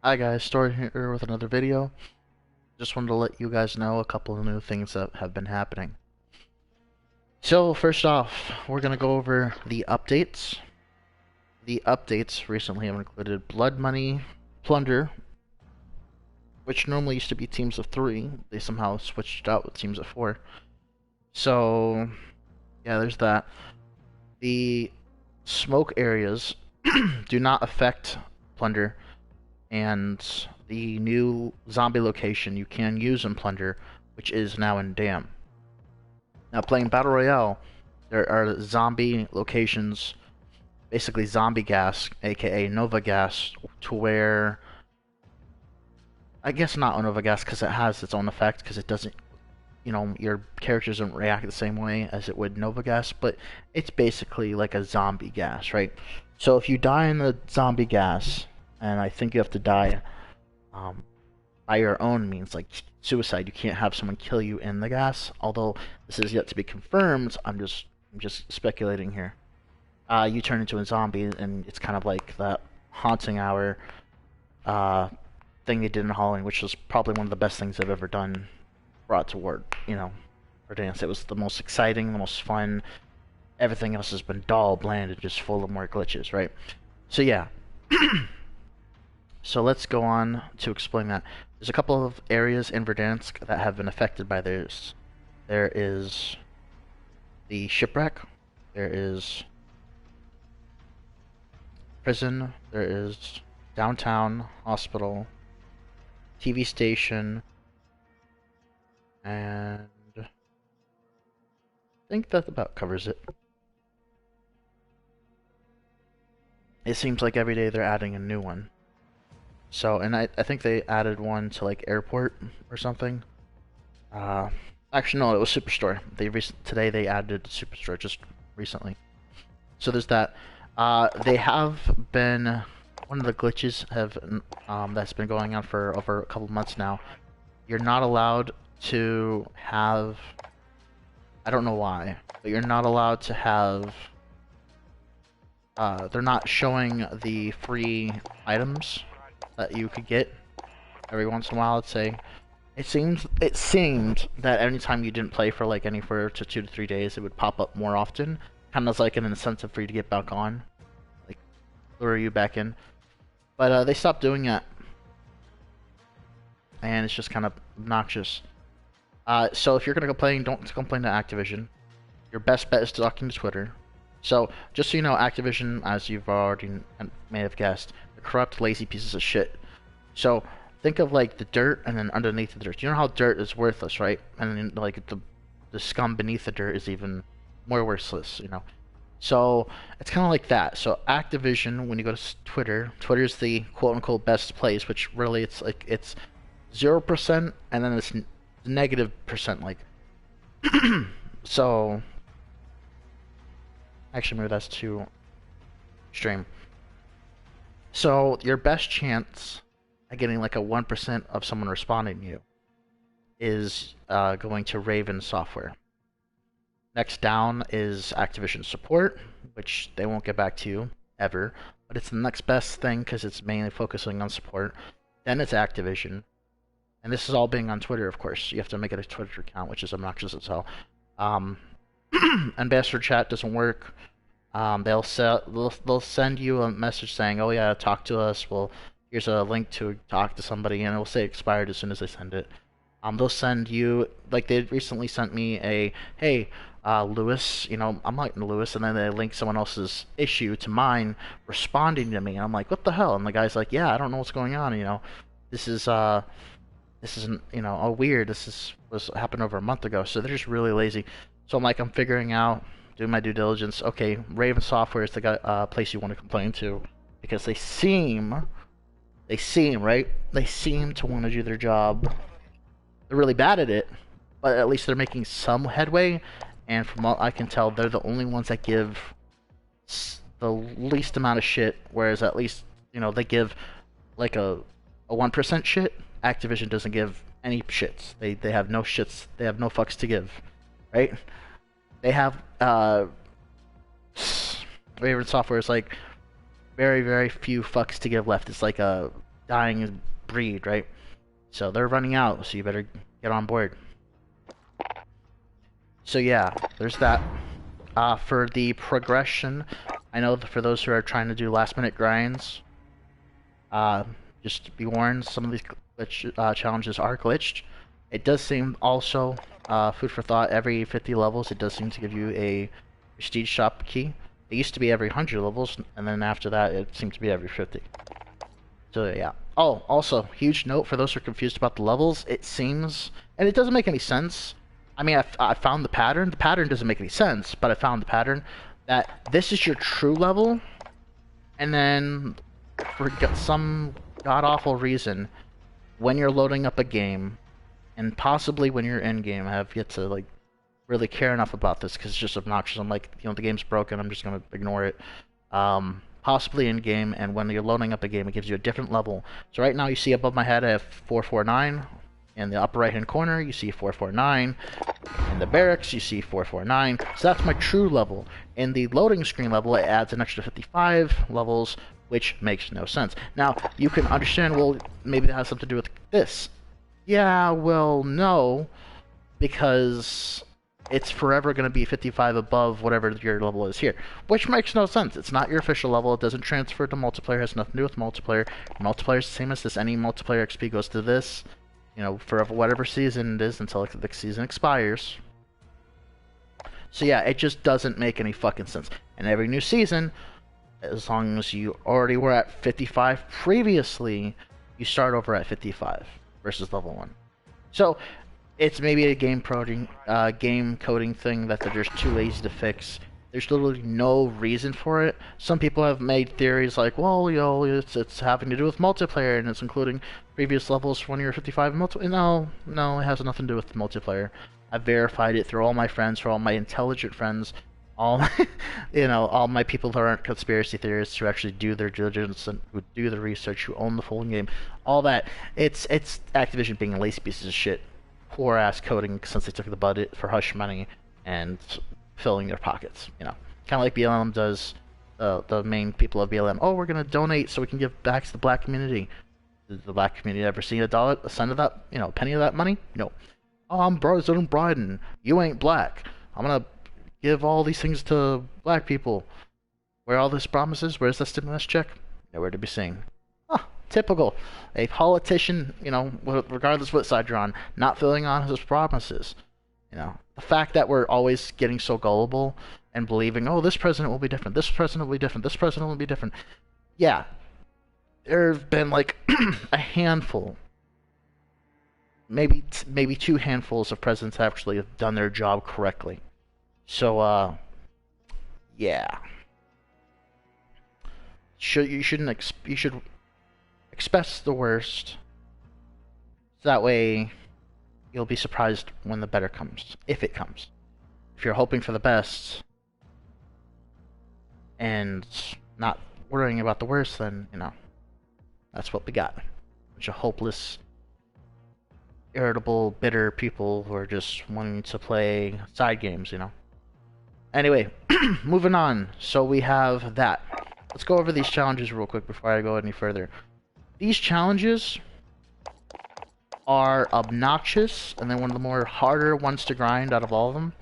Hi guys, Story here with another video. Just wanted to let you guys know a couple of new things that have been happening. So first off, we're going to go over the updates. The updates recently have included Blood Money, Plunder, which normally used to be teams of 3. They somehow switched out with teams of 4. So yeah, there's that. The smoke areas do not affect Plunder, and the new zombie location you can use in Plunder, which is now in Dam. Now, playing Battle Royale, there are zombie locations, basically zombie gas, aka Nova gas, to where I guess not Nova gas because it has its own effect because it doesn't, your characters don't react the same way as it would Nova gas, but it's basically like a zombie gas, right? So if you die in the zombie gas, and I think you have to die um, by your own means, like suicide. You can't have someone kill you in the gas. Although this is yet to be confirmed, I'm just speculating here. You turn into a zombie, and it's kind of like that haunting hour thing they did in Halloween, which was probably one of the best things they've ever done. Brought to work, for dance. It was the most exciting, the most fun. Everything else has been dull, bland, and just full of more glitches, right? So yeah. So let's go on to explain that. There's a couple of areas in Verdansk that have been affected by this. There is the shipwreck, there is prison, there is downtown, hospital, TV station, and I think that about covers it. It seems like every day they're adding a new one. So, and I think they added one to like airport or something. Uh, Actually, no, it was Superstore. Today they added Superstore just recently. So there's that. They have been one of the glitches have that's been going on for over a couple months now. You're not allowed to have. I don't know why, but you're not allowed to have. They're not showing the free items that you could get every once in a while. Let's say it seemed that anytime you didn't play for like anywhere to 2 to 3 days, it would pop up more often, kind of as like an incentive for you to get back on, like lure you back in. But they stopped doing that, and it's just kind of obnoxious. So if you're gonna complain, don't complain to Activision. Your best bet is talking to Twitter. So just so you know, Activision, as you've already may have guessed, they're corrupt, lazy pieces of shit. So think of like the dirt, and then underneath the dirt. You know how dirt is worthless, right? And then like the scum beneath the dirt is even more worthless. So it's kind of like that. So Activision, when you go to Twitter, Twitter's the quote unquote best place, which really it's like it's 0%, and then it's negative percent. Like so, actually, maybe that's too extreme. So your best chance at getting like a 1% of someone responding to you is going to Raven Software. Next down is Activision Support, which they won't get back to you ever, but it's the next best thing because it's mainly focusing on support. Then it's Activision, and this is all being on Twitter, of course. You have to make it a Twitter account, which is obnoxious as hell. Ambassador chat doesn't work. They'll send you a message saying, "Oh yeah, talk to us." Well, here's a link to talk to somebody, and it will say expired as soon as they send it. They'll send you, like they recently sent me a, hey, Lewis, I'm like Lewis, and then they link someone else's issue to mine, responding to me, and I'm like, what the hell? And the guy's like, yeah, I don't know what's going on, this is this isn't, oh weird, was happened over a month ago, so they're just really lazy. So I'm figuring out, doing my due diligence. Okay, Raven Software is the place you want to complain to, because right? They seem to want to do their job. They're really bad at it, but at least they're making some headway. And from what I can tell, they're the only ones that give the least amount of shit. Whereas at least they give like a 1% shit. Activision doesn't give any shits. They have no shits. They have no fucks to give, right? They have Raven Software is like very, very few fucks to give left. It's like a dying breed, right? So they're running out, so you better get on board. So yeah, there's that. For the progression, I know for those who are trying to do last-minute grinds, just be warned, some of these challenges are glitched. It does seem also, food for thought, every 50 levels, it does seem to give you a prestige shop key. It used to be every 100 levels, and then after that, it seemed to be every 50. So yeah. Oh, also, huge note for those who are confused about the levels, it seems, and it doesn't make any sense. I mean, I found the pattern. The pattern doesn't make any sense, but I found the pattern that this is your true level, and then for some god-awful reason, when you're loading up a game, and possibly when you're in-game, I have yet to, like, really care enough about this, because it's just obnoxious. I'm like, you know, the game's broken, I'm just gonna ignore it. Possibly in-game, and when you're loading up a game, it gives you a different level. So right now, you see above my head, I have 449. In the upper right hand corner, you see 449. In the barracks, you see 449. So that's my true level. In the loading screen level, it adds an extra 55 levels, which makes no sense. Now, you can understand, well, maybe that has something to do with this. Yeah, well, no, because it's forever going to be 55 above whatever your level is here, which makes no sense. It's not your official level. It doesn't transfer to multiplayer. It has nothing to do with multiplayer. Multiplayer is the same as this. Any multiplayer XP goes to this, you know, for whatever season it is until the season expires. So yeah, it just doesn't make any fucking sense. And every new season, as long as you already were at 55 previously, you start over at 55 versus level 1. So it's maybe a game coding thing that they're just too lazy to fix. There's literally no reason for it. Some people have made theories like, well, you know, it's having to do with multiplayer, and it's including previous levels when you're 55 multiplayer. No, it has nothing to do with multiplayer. I've verified it through all my friends, through all my intelligent friends, all you know, all my people who aren't conspiracy theorists, who actually do their diligence and who do the research, who own the full game, all that. It's Activision being lazy pieces of shit, poor ass coding since they took the budget for hush money and filling their pockets, you know, kind of like BLM does. The main people of BLM, oh, we're gonna donate so we can give back to the black community. Did the black community ever see a cent of that, you know, penny of that money? No. Oh, I'm President Biden. You ain't black. I'm gonna give all these things to black people. Where are all these promises? Where's the stimulus check? Nowhere to be seen. Huh, typical. A politician, you know, regardless what side you're on, not filling on his promises. You know, the fact that we're always getting so gullible and believing, oh, this president will be different, this president will be different, this president will be different. Yeah, there have been like a handful, maybe two handfuls of presidents actually have done their job correctly. So, yeah. You should expect the worst. So that way, you'll be surprised when the better comes, if it comes. If you're hoping for the best and not worrying about the worst, then, you know, that's what we got. A bunch of hopeless, irritable, bitter people who are just wanting to play side games, you know. Anyway, moving on. So we have that. Let's go over these challenges real quick before I go any further. These challenges are obnoxious, and they're one of the more harder ones to grind out of all of them.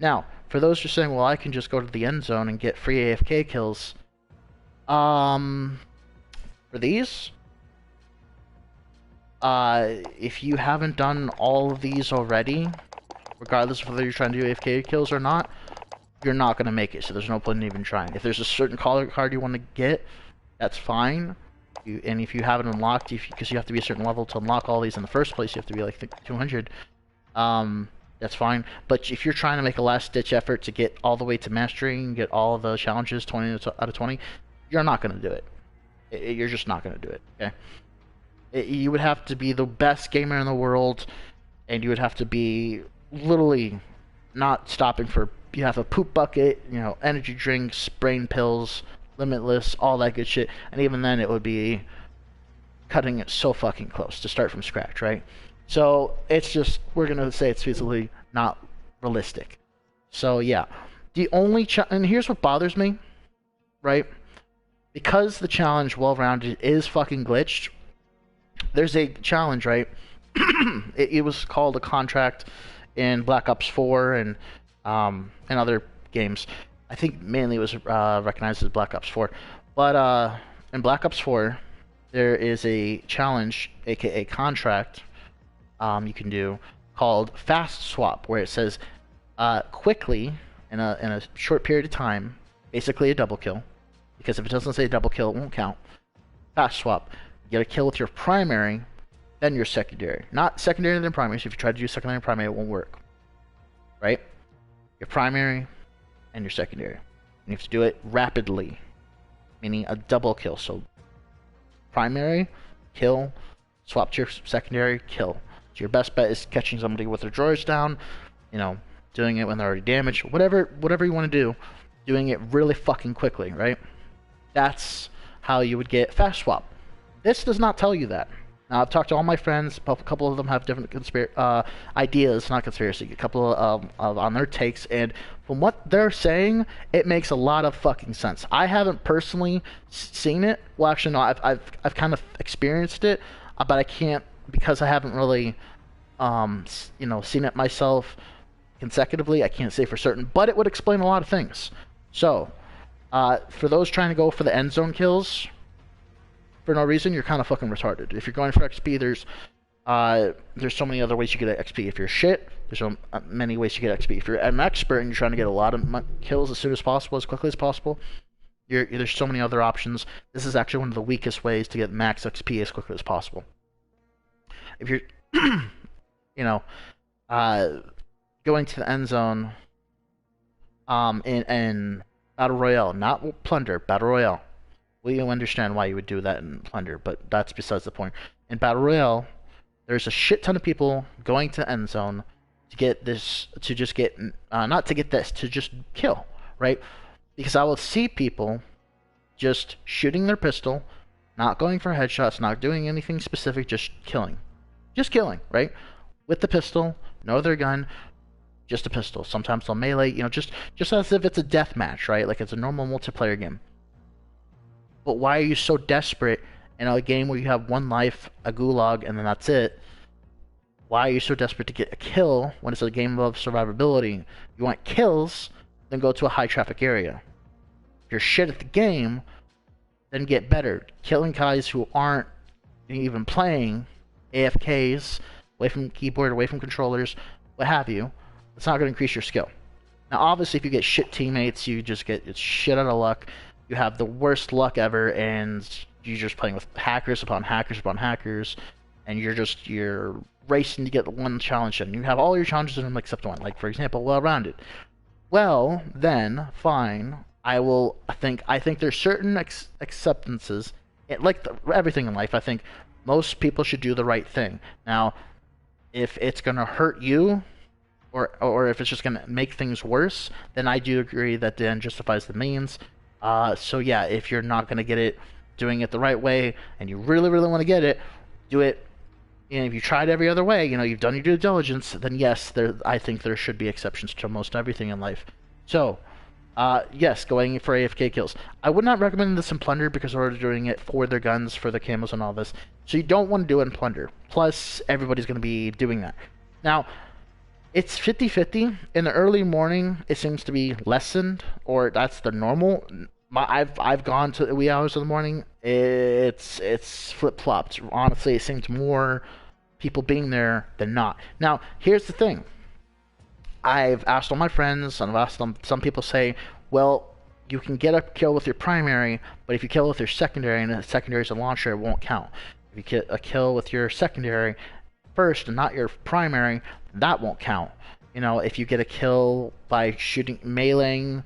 Now, for those who are saying, well, I can just go to the end zone and get free AFK kills. For these, if you haven't done all of these already, regardless of whether you're trying to do AFK kills or not, you're not going to make it, so there's no point in even trying. If there's a certain color card you want to get, that's fine. And if you haven't unlocked, because you have to be a certain level to unlock all these in the first place, you have to be like 200, that's fine. But if you're trying to make a last-ditch effort to get all the way to mastery and get all of the challenges 20 out of 20, you're not going to do it. You're just not going to do it, okay? You would have to be the best gamer in the world, and you would have to be literally not stopping for, you have a poop bucket, you know, energy drinks, brain pills, limitless, all that good shit, and even then it would be cutting it so fucking close to start from scratch, right? So it's just, we're gonna say it's feasibly not realistic. So yeah, the only and here's what bothers me, right? Because the challenge well-rounded is fucking glitched, there's a challenge, right? It was called a contract in Black Ops 4 and other games. I think mainly it was recognized as Black Ops 4. But in Black Ops 4, there is a challenge, aka contract, you can do called Fast Swap, where it says quickly in a short period of time, basically a double kill. Because if it doesn't say double kill, it won't count. Fast Swap. You get a kill with your primary, then your secondary. Not secondary then primary. So if you try to do secondary and primary, it won't work. Right? Your primary and your secondary. And you have to do it rapidly, meaning a double kill. So primary, kill, swap to your secondary, kill. So your best bet is catching somebody with their drawers down, you know, doing it when they're already damaged, whatever you want to do, doing it really fucking quickly, right? That's how you would get fast swap. This does not tell you that. Now, I've talked to all my friends. A couple of them have different ideas, not conspiracy. A couple of on their takes, and from what they're saying, it makes a lot of fucking sense. I haven't personally seen it. Well, actually, no. I've kind of experienced it, but I can't because I haven't really, seen it myself consecutively. I can't say for certain, but it would explain a lot of things. So, for those trying to go for the end zone kills for no reason, you're kind of fucking retarded. If you're going for XP, there's so many other ways you get XP. If you're shit, there's so many ways you get XP. If you're an expert and you're trying to get a lot of kills as soon as possible, as quickly as possible, there's so many other options. This is actually one of the weakest ways to get max XP as quickly as possible. If you're, going to the end zone, in Battle Royale, not Plunder, Battle Royale. We understand why you would do that in Plunder, but that's besides the point. In Battle Royale, there's a shit ton of people going to end zone to get this, to just get, not to get this, to just kill, right? Because I will see people just shooting their pistol, not going for headshots, not doing anything specific, just killing. Just killing, right? With the pistol, no other gun, just a pistol. Sometimes they'll melee, just as if it's a death match, right? Like it's a normal multiplayer game. But why are you so desperate in a game where you have one life, a gulag, and then that's it? Why are you so desperate to get a kill when it's a game of survivability? You want kills, then go to a high traffic area. If you're shit at the game, then get better. Killing guys who aren't even playing, AFKs, away from keyboard, away from controllers, what have you, it's not going to increase your skill. Now, obviously, if you get shit teammates, you just get shit out of luck. You have the worst luck ever, and you're just playing with hackers upon hackers upon hackers, and you're racing to get one challenge done. You have all your challenges in them except one. Like, for example, well-rounded. Well, then, fine. I think there's certain acceptances, everything in life. I think most people should do the right thing. Now, if it's gonna hurt you, or if it's just gonna make things worse, then I do agree that the end justifies the means. So yeah, if you're not gonna get it doing it the right way, and you really, really want to get it, do it. And if you tried every other way, you've done your due diligence, then yes, I think there should be exceptions to most everything in life. So, yes, going for AFK kills. I would not recommend this in Plunder because they're already doing it for their guns, for the camos and all this. So you don't want to do it in Plunder. Plus, everybody's going to be doing that. Now, it's 50-50. In the early morning, it seems to be lessened, or that's the normal. I've gone to the wee hours of the morning. It's flip-flopped. Honestly, it seems more people being there than not. Now, here's the thing. I've asked all my friends, and I've asked them. Some people say, well, you can get a kill with your primary, but if you kill with your secondary, and the secondary is a launcher, it won't count. If you get a kill with your secondary first and not your primary, that won't count. If you get a kill by shooting, meleeing,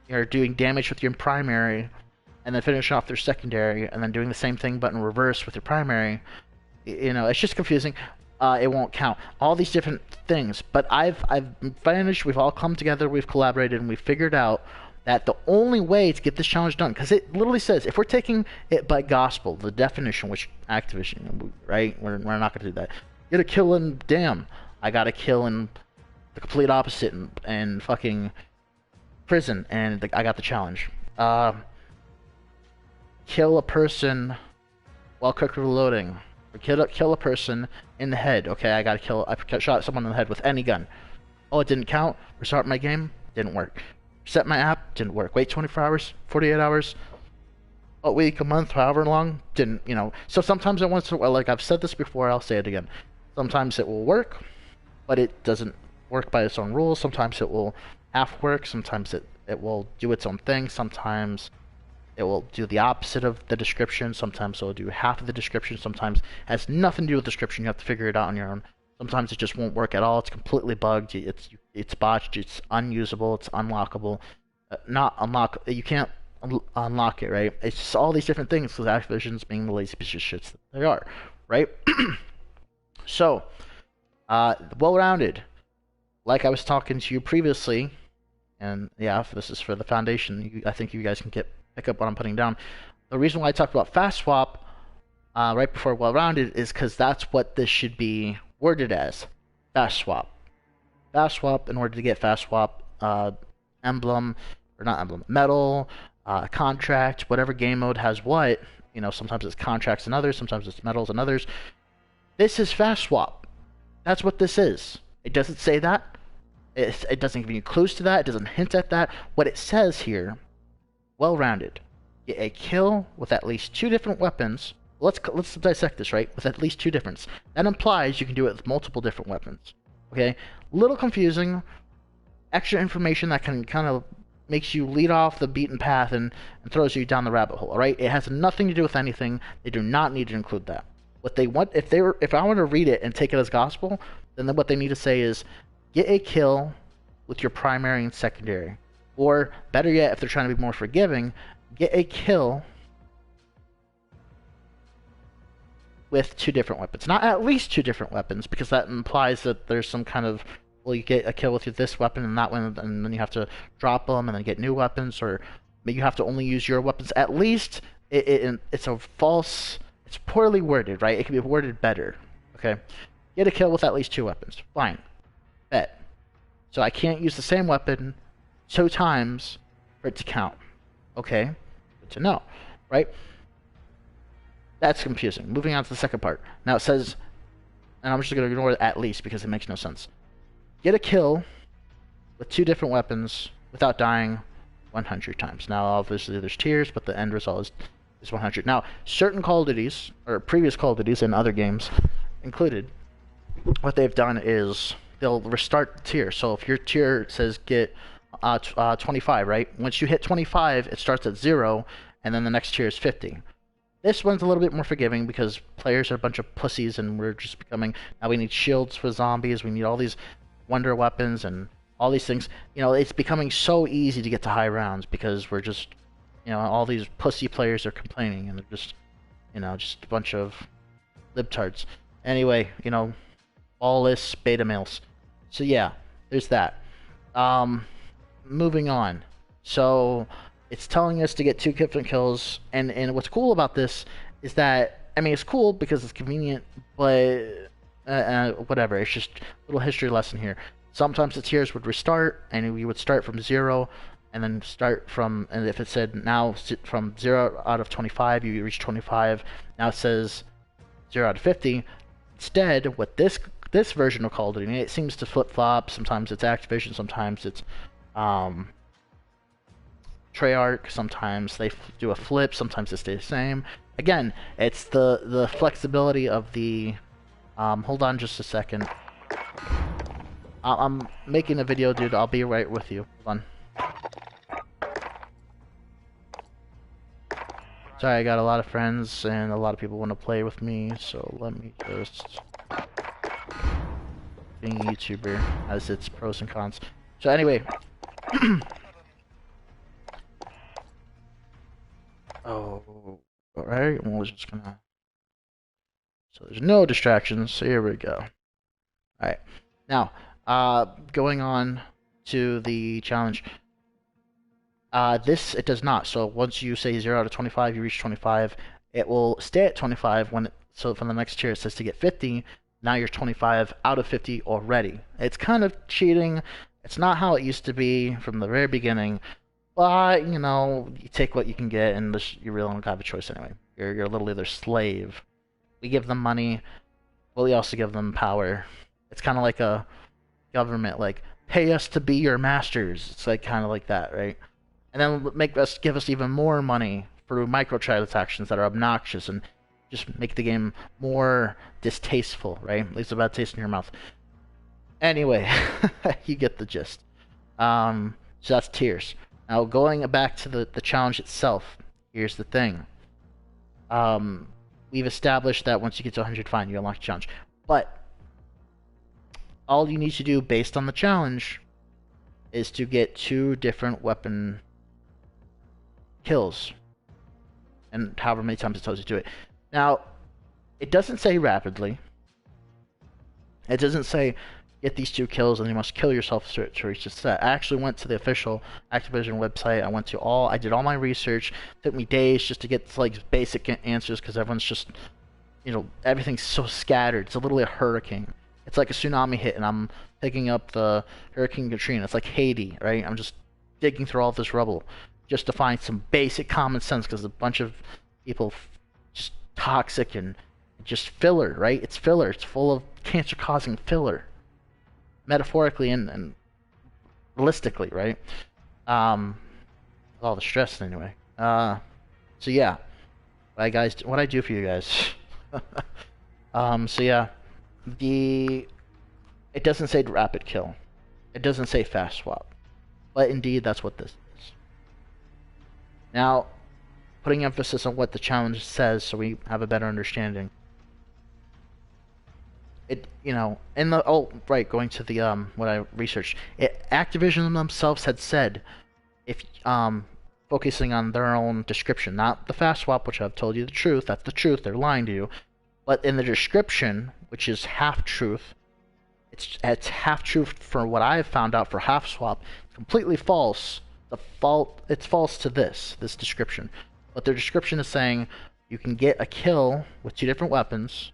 or doing damage with your primary, and then finish off their secondary, and then doing the same thing but in reverse with your primary, it's just confusing. It won't count. All these different things. But I've managed, we've all come together, we've collaborated, and we've figured out that the only way to get this challenge done, because it literally says, if we're taking it by gospel, the definition, which Activision, right? We're not going to do that. Get a kill in, damn, I got a kill in the complete opposite and fucking prison, and I got the challenge. Kill a person while quick reloading. Or kill a person in the head. Okay, I shot someone in the head with any gun. Oh, it didn't count. Restart my game. Didn't work. Reset my app. Didn't work. Wait 24 hours, 48 hours, a week, a month, however long. Didn't, you know. So sometimes it wants to, well, like I've said this before, I'll say it again. Sometimes it will work, but it doesn't work by its own rules. Sometimes it will half work. Sometimes it will do its own thing. Sometimes it will do the opposite of the description. Sometimes it will do half of the description. Sometimes it has nothing to do with the description. You have to figure it out on your own. Sometimes it just won't work at all. It's completely bugged. It's botched. It's unusable. It's unlockable. Not unlock. You can't unlock it, right? It's just all these different things because Activision's being the lazy piece of shits that they are, right? So, well-rounded. Like I was talking to you previously, and yeah, this is for the foundation. I think you guys can pick up what I'm putting down. The reason why I talked about fast swap right before well-rounded is because that's what this should be worded as. Fast swap. Fast swap, in order to get fast swap emblem, or not emblem, medal, contract, whatever game mode has what, you know, sometimes it's contracts and others, sometimes it's medals and others. This is fast swap. That's what this is. It doesn't say that. It doesn't give you clues to that. It doesn't hint at that. What it says here, well-rounded. Get a kill with at least 2 different weapons. Let's dissect this, right? With at least 2 difference. That implies you can do it with multiple different weapons. Okay? Little confusing. Extra information that can kind of makes you lead off the beaten path and throws you down the rabbit hole. All right? It has nothing to do with anything. They do not need to include that. What they want, if I want to read it and take it as gospel, then what they need to say is, get a kill with your primary and secondary. Or, better yet, if they're trying to be more forgiving, get a kill with 2 different weapons. Not at least 2 different weapons, because that implies that there's some kind of, well, you get a kill with this weapon and that one, and then you have to drop them and then get new weapons, or maybe you have to only use your weapons. At least it's a false... It's poorly worded, right? It can be worded better. Okay? Get a kill with at least 2 weapons. Fine. Bet. So I can't use the same weapon 2 times for it to count. Okay? Good to know. Right? That's confusing. Moving on to the second part. Now it says, and I'm just going to ignore at least because it makes no sense. Get a kill with 2 different weapons without dying 100 times. Now obviously there's tiers, but the end result is 100. Now, certain Call of Duties, or previous Call of Duties and other games included, what they've done is they'll restart the tier. So if your tier says get 25, right? Once you hit 25, it starts at 0, and then the next tier is 50. This one's a little bit more forgiving because players are a bunch of pussies and we're just becoming... Now we need shields for zombies, we need all these wonder weapons and all these things. You know, it's becoming so easy to get to high rounds because we're just... You know, all these pussy players are complaining, and they're just, you know, just a bunch of libtards. Anyway, you know, ballless beta males. So yeah, there's that. Moving on. So it's telling us to get 2 different kills, and what's cool about this is that, I mean, it's cool because it's convenient, but whatever. It's just a little history lesson here. Sometimes the tiers would restart, and we would start from 0. And then start from, and if it said now from 0 out of 25, you reach 25. Now it says 0 out of 50. Instead, with this version of Call of Duty, it seems to flip-flop. Sometimes it's Activision, sometimes it's Treyarch, sometimes they do a flip, sometimes they stay the same. Again, it's the flexibility of the... hold on just a second. I'm making a video, dude. I'll be right with you. Hold on. Sorry, I got a lot of friends and a lot of people want to play with me, so let me just... Being a YouTuber has its pros and cons. So anyway... Oh... Alright, we're just gonna... So there's no distractions, so here we go. Alright, now, going on to the challenge... this, it does not. So once you say 0 out of 25, you reach 25, it will stay at 25 when so from the next tier it says to get 50, now you're 25 out of 50 already. It's kind of cheating. It's not how it used to be from the very beginning, but, you know, you take what you can get, and you really don't have a choice anyway. You're literally their slave. We give them money, but we also give them power. It's kind of like a government, like, pay us to be your masters. It's like kind of like that, right? And then give us even more money through microtransactions that are obnoxious and just make the game more distasteful, right? Leaves a bad taste in your mouth. Anyway, you get the gist. So that's tiers. Now going back to the challenge itself, here's the thing. We've established that once you get to 100, fine, you unlock the challenge. But all you need to do based on the challenge is to get 2 different weapon kills. And however many times it tells you to do it. Now, it doesn't say rapidly. It doesn't say get these 2 kills and you must kill yourself to reach the set. I actually went to the official Activision website. I did all my research. It took me days just to get like basic answers because everyone's just, everything's so scattered. It's literally a hurricane. It's like a tsunami hit and I'm picking up the Hurricane Katrina. It's like Haiti, right? I'm just digging through all this rubble just to find some basic common sense because a bunch of people just toxic and just filler, right? It's filler. It's full of cancer-causing filler. Metaphorically and realistically, right? All the stress anyway. So yeah, what I do for you guys. So yeah, it doesn't say rapid kill, it doesn't say fast swap, but indeed that's what this is. Now, putting emphasis on what the challenge says, so we have a better understanding. Going to the what I researched, Activision themselves had said, if focusing on their own description, not the fast swap, which I've told you the truth, that's the truth, they're lying to you, but in the description, which is half truth, it's half truth for what I've found out for half swap, completely false. It's false to this description, but their description is saying you can get a kill with 2 different weapons.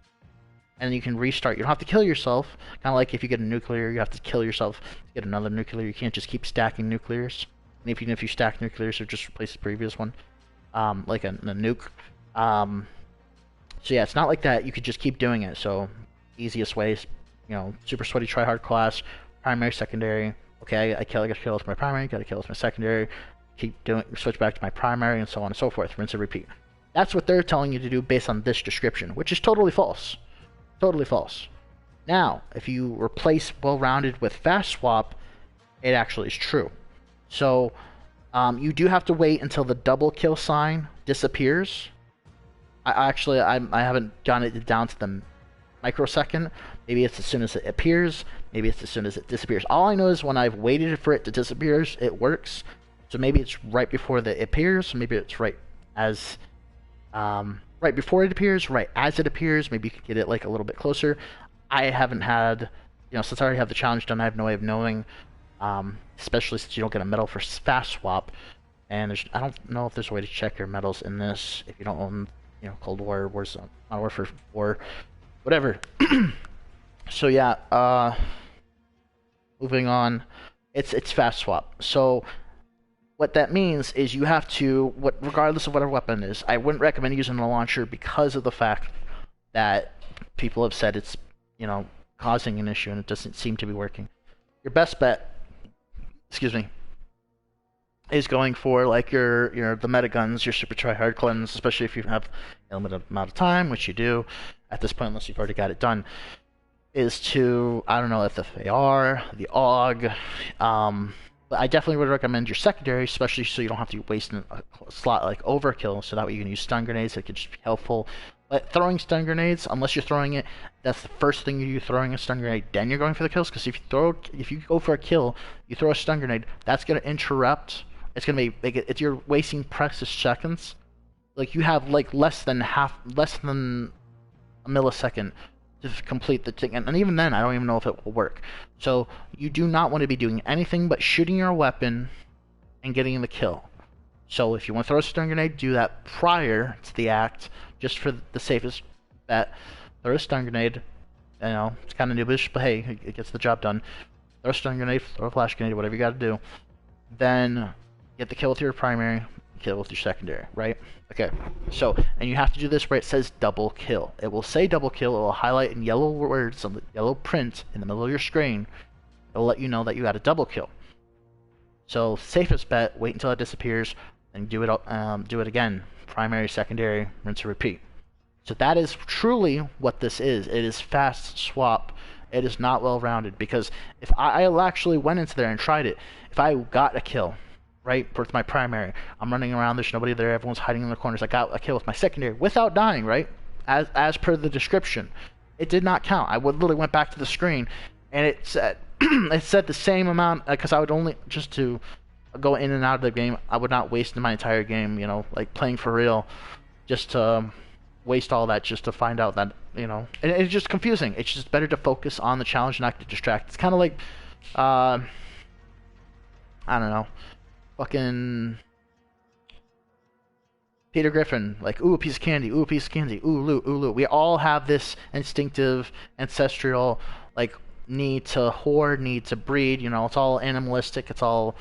And you can restart. You don't have to kill yourself. Kind of like if you get a nuclear, you have to kill yourself to get another nuclear. You can't just keep stacking nuclears. And even if you stack nuclears, it just replace the previous one, like a nuke. So yeah, it's not like that. You could just keep doing it. So easiest ways, super sweaty tryhard class, primary, secondary. Okay, I got a kill with my primary, got a kill with my secondary. Keep doing, switch back to my primary, and so on and so forth. Rinse and repeat. That's what they're telling you to do based on this description, which is totally false. Totally false. Now, if you replace well-rounded with fast swap, it actually is true. So, you do have to wait until the double kill sign disappears. I haven't gotten it down to the microsecond. Maybe it's as soon as it appears. Maybe it's as soon as it disappears. All I know is when I've waited for it to disappear, it works. So maybe it's right before it appears. Maybe it's right as... right before it appears, right as it appears. Maybe you could get it like a little bit closer. I haven't had, since I already have the challenge done, I have no way of knowing, especially since you don't get a medal for fast swap. And I don't know if there's a way to check your medals in this if you don't own, Cold War, Warzone, Modern Warfare 4, whatever. So yeah, moving on, it's fast swap. So what that means is you have to, regardless of whatever weapon it is, I wouldn't recommend using the launcher because of the fact that people have said it's, causing an issue and it doesn't seem to be working. Your best bet, is going for like the meta guns, your super tryhard cleanse, especially if you have a limited amount of time, which you do at this point, unless you've already got it done, is to, I don't know if the FAR, the AUG, but I definitely would recommend your secondary, especially so you don't have to waste a slot like overkill, so that way you can use stun grenades. That could just be helpful. But throwing stun grenades, unless you're throwing it, that's the first thing you do, throwing a stun grenade, then you're going for the kills. Because if you go for a kill, you throw a stun grenade, that's gonna interrupt. It's gonna you're wasting precious seconds. Like you have like less than a millisecond to complete the thing, and even then I don't even know if it will work. So you do not want to be doing anything but shooting your weapon and getting the kill. So if you want to throw a stun grenade, do that prior to the act, just for the safest bet. Throw a stun grenade, it's kind of noobish, but hey, it gets the job done. Throw a stun grenade, throw a flash grenade, whatever you got to do. Then get the kill with your primary, kill with your secondary, right? Okay, so, and you have to do this where it says double kill. It will say double kill, it will highlight in yellow words, on the yellow print in the middle of your screen. It will let you know that you had a double kill. So, safest bet, wait until it disappears, and do it again. Primary, secondary, rinse and repeat. So that is truly what this is. It is fast swap. It is not well-rounded, because if I actually went into there and tried it, if I got a kill, right, with my primary, I'm running around, there's nobody there, everyone's hiding in the corners, I got a kill with my secondary without dying, right, as per the description, it did not count. I literally went back to the screen, and it said it said the same amount, because I would only, just to go in and out of the game, I would not waste my entire game, you know, like playing for real, just to waste all that just to find out that, you know, and it's just confusing. It's just better to focus on the challenge, not to distract. It's kind of like, I don't know, fucking Peter Griffin, like, ooh, a piece of candy, ooh, a piece of candy, ooh, loot, ooh, loot. We all have this instinctive, ancestral, like, need to hoard, need to breed, you know, it's all animalistic, it's all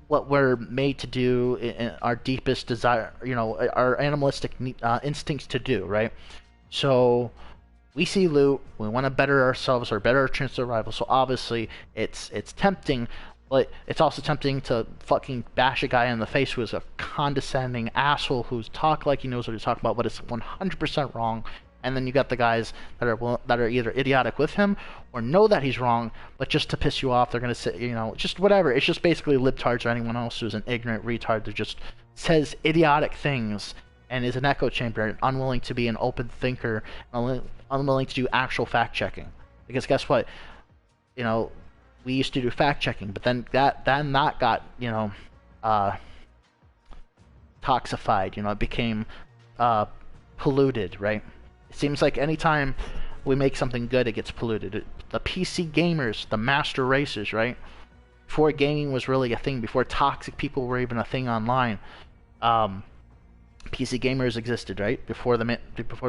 what we're made to do, in our deepest desire, you know, our animalistic instincts to do, right? So we see loot, we want to better ourselves or better our chance of survival. So obviously it's tempting, but it's also tempting to fucking bash a guy in the face who is a condescending asshole who's talk like he knows what he's talking about, but it's 100% wrong. And then you got the guys that are either idiotic with him or know that he's wrong, but just to piss you off, they're gonna say, you know, just whatever. It's just basically libtards or anyone else who's an ignorant retard that just says idiotic things and is an echo chamber, unwilling to be an open thinker, unwilling to do actual fact checking. Because guess what? You know, we used to do fact checking, but then that got, you know, toxified. You know, it became polluted, right? It seems like anytime we make something good, it gets polluted. The PC gamers, the master racers, right? Before gaming was really a thing, before toxic people were even a thing online, PC gamers existed, right? Before the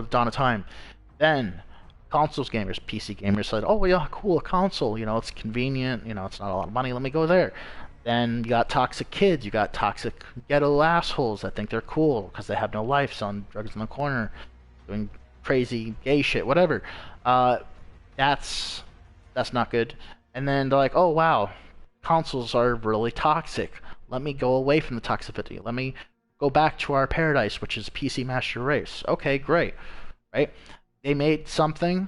dawn of time. Then consoles gamers, PC gamers said, "Oh yeah, cool, a console. You know, it's convenient. You know, it's not a lot of money. Let me go there." Then you got toxic kids. You got toxic ghetto assholes that think they're cool because they have no life, selling drugs in the corner, doing crazy gay shit, whatever. That's not good. And then they're like, oh wow, consoles are really toxic. Let me go away from the toxicity. Let me go back to our paradise, which is PC Master Race. Okay, great, right? They made something,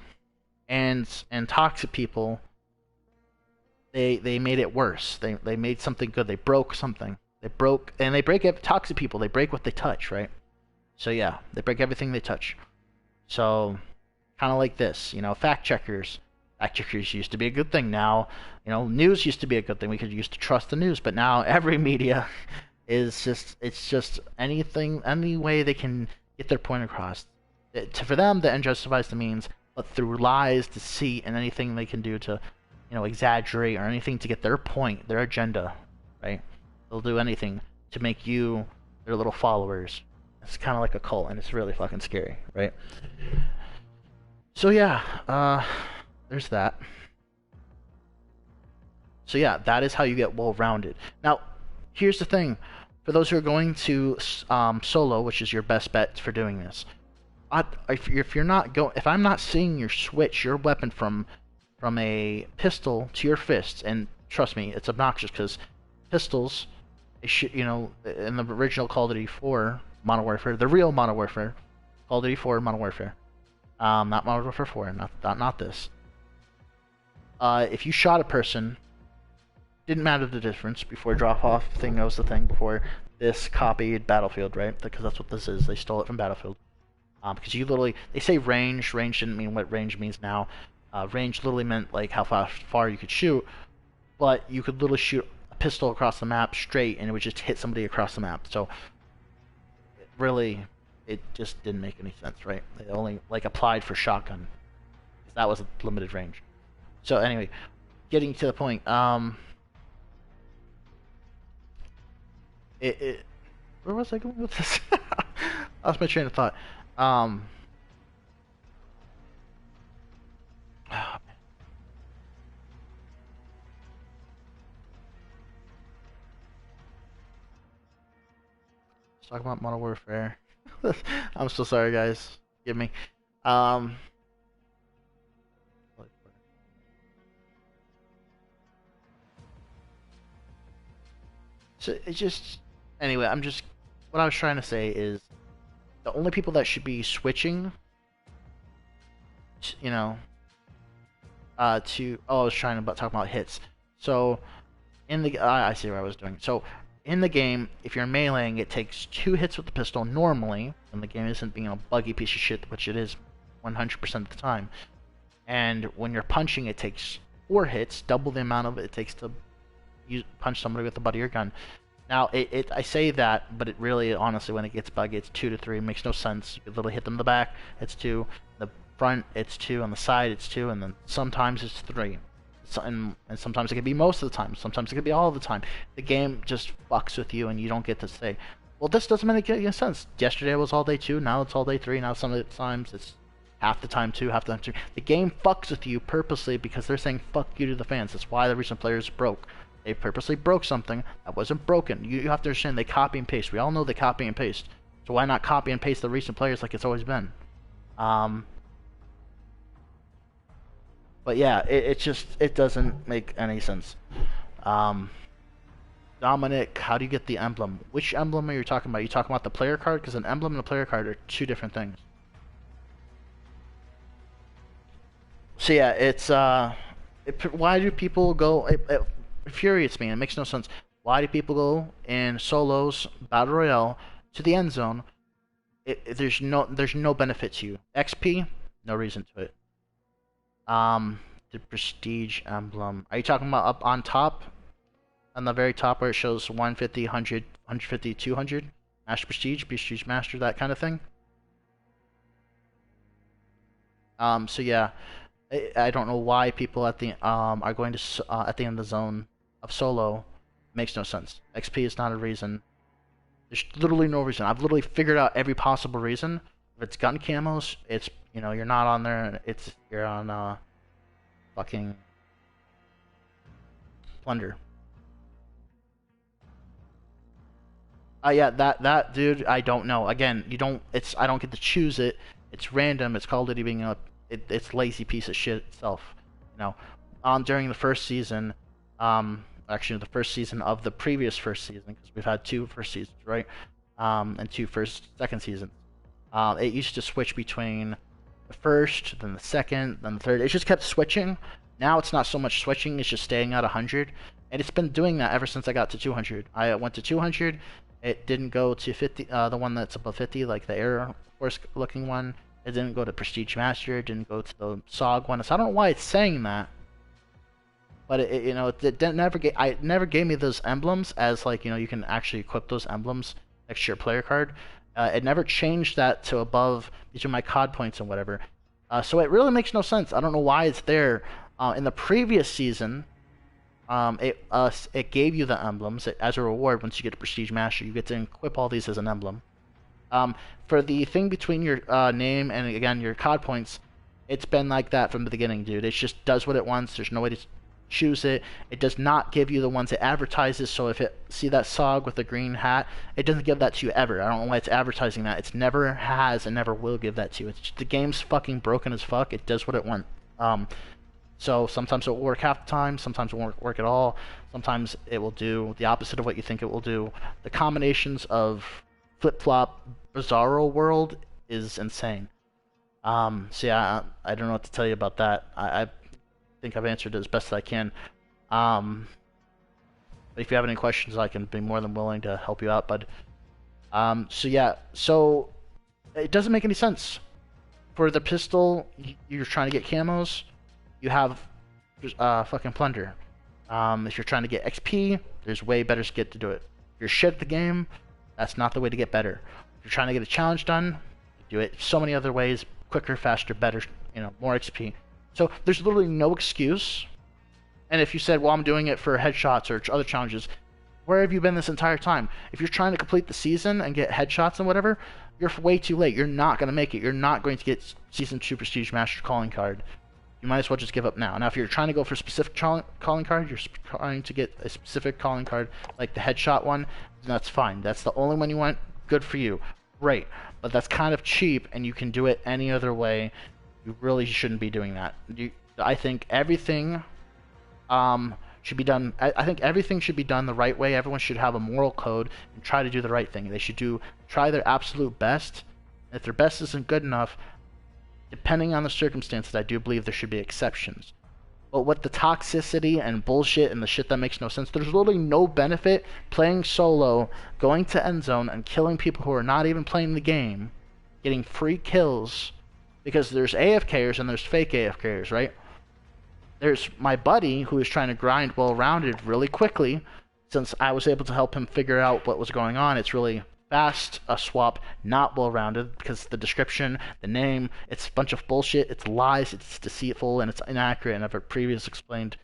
and toxic people, they made it worse. They made something good. They broke something. They break toxic people. They break what they touch, right? So yeah, they break everything they touch. So, kind of like this, you know, fact checkers. Fact checkers used to be a good thing. Now, you know, news used to be a good thing. We could used to trust the news, but now every media is just anything, any way they can get their point across. For them, the end justifies the means, but through lies, deceit, and anything they can do to, you know, exaggerate or anything to get their point, their agenda, right? They'll do anything to make you their little followers. It's kind of like a cult, and it's really fucking scary, right? So yeah, there's that. So yeah, that is how you get well-rounded. Now, here's the thing. For those who are going to solo, which is your best bet for doing this, if I'm not seeing your switch your weapon from a pistol to your fists, and trust me, it's obnoxious because pistols, you know, in the original Call of Duty 4 Modern Warfare, the real Modern Warfare, Call of Duty 4 Modern Warfare, not Modern Warfare 4, not this. If you shot a person, didn't matter the difference before drop-off thing. That was the thing before this copied Battlefield, right? Because that's what this is. They stole it from Battlefield. Because you literally, they say range. Range didn't mean what range means now. Range literally meant like how far you could shoot, but you could literally shoot a pistol across the map straight, and it would just hit somebody across the map. So really, it just didn't make any sense, right? It only like applied for shotgun. That was a limited range. So anyway, getting to the point. Where was I going with this? I lost my train of thought. Let's talk about Modern Warfare. I'm so sorry, guys. Give me. Um. So it's just. Anyway, I'm just. What I was trying to say is the only people that should be switching, you know, to. Oh, I was trying to talk about hits. So, in the. I see what I was doing. So, in the game, if you're meleeing, it takes 2 hits with the pistol normally, and the game isn't being a buggy piece of shit, which it is 100% of the time. And when you're punching, it takes 4 hits, double the amount of it takes to punch somebody with the butt of your gun. Now, I say that, but it really, honestly, when it gets buggy, it's 2 to 3. It makes no sense. You literally hit them in the back, it's 2. The front, it's 2. On the side, it's 2. And then sometimes it's 3. And sometimes it can be most of the time. Sometimes it can be all the time. The game just fucks with you, and you don't get to say, well, this doesn't make any sense. Yesterday it was all day 2, now it's all day 3. Now some of the times it's half the time 2, half the time 3. The game fucks with you purposely because they're saying fuck you to the fans. That's why the recent players broke. They purposely broke something that wasn't broken. You have to understand they copy and paste. We all know they copy and paste. So why not copy and paste the recent players like it's always been? But yeah, it doesn't make any sense. Dominic, how do you get the emblem? Which emblem are you talking about? Are you talking about the player card? Because an emblem and a player card are 2 different things. So yeah, it's why do people go? It infuriates me. It makes no sense. Why do people go in solos battle royale to the end zone? There's no benefit to you. XP, no reason to it. The prestige emblem. Are you talking about up on top? On the very top where it shows 150, 100, 150, 200? Master prestige master, that kind of thing? So yeah, I don't know why people at the are going to at the end of the zone of solo. Makes no sense. XP is not a reason. There's literally no reason. I've literally figured out every possible reason. If it's gun camos, it's you're not on there. You're on fucking plunder. Yeah, that dude, I don't know. Again, I don't get to choose it. It's random. It's Call of Duty being it's lazy piece of shit itself. During the first season, actually the first season of the previous first season, because we've had 2 first seasons, right? And 2 second seasons. It used to switch between the first, then the second, then the third. It just kept switching. Now it's not so much switching, it's just staying at 100. And it's been doing that ever since I got to 200. I went to 200, it didn't go to 50, the one that's above 50, like the Air Force looking one. It didn't go to Prestige Master, it didn't go to the SOG one. So I don't know why it's saying that. But it never gave me those emblems as like, you can actually equip those emblems next to your player card. It never changed that to above these are my COD points and whatever. So it really makes no sense. I don't know why it's there. In the previous season, it gave you the emblems as a reward. Once you get to Prestige Master, you get to equip all these as an emblem. For the thing between your name and again your COD points, it's been like that from the beginning, dude. It just does what it wants. There's no way to choose it. It does not give you the ones it advertises. So if it see that SOG with the green hat, it doesn't give that to you ever. I don't know why it's advertising that. It's never has and never will give that to you. The game's fucking broken as fuck. It does what it wants. So sometimes it will work half the time. Sometimes it won't work at all. Sometimes it will do the opposite of what you think it will do. The combinations of flip-flop Bizarro world is insane. So yeah, I don't know what to tell you about that. I think I've answered it as best as I can. But if you have any questions, I can be more than willing to help you out, bud. So yeah, so it doesn't make any sense. For the pistol, you're trying to get camos, you have fucking plunder. If you're trying to get XP, there's way better skit to do it. If you're shit at the game, that's not the way to get better. If you're trying to get a challenge done, do it so many other ways, quicker, faster, better, more XP. So there's literally no excuse. And if you said, well, I'm doing it for headshots or other challenges, where have you been this entire time? If you're trying to complete the season and get headshots and whatever, you're way too late. You're not going to make it. You're not going to get Season 2 Prestige Master calling card. You might as well just give up now. Now, if you're trying to go for a specific calling card, you're trying to get a specific calling card, like the headshot one, then that's fine. That's the only one you want. good for you. Great. But that's kind of cheap, and you can do it any other way. You really shouldn't be doing that. I think everything should be done. I think everything should be done the right way. Everyone should have a moral code and try to do the right thing. They should try their absolute best. If their best isn't good enough, depending on the circumstances, I do believe there should be exceptions. But with the toxicity and bullshit and the shit that makes no sense, there's literally no benefit playing solo, going to end zone, and killing people who are not even playing the game, getting free kills, because there's AFKers and there's fake AFKers, right? There's my buddy who is trying to grind well-rounded really quickly. Since I was able to help him figure out what was going on, it's really fast a swap, not well-rounded, because the description, the name, it's a bunch of bullshit, it's lies, it's deceitful, and it's inaccurate, and I've previously explained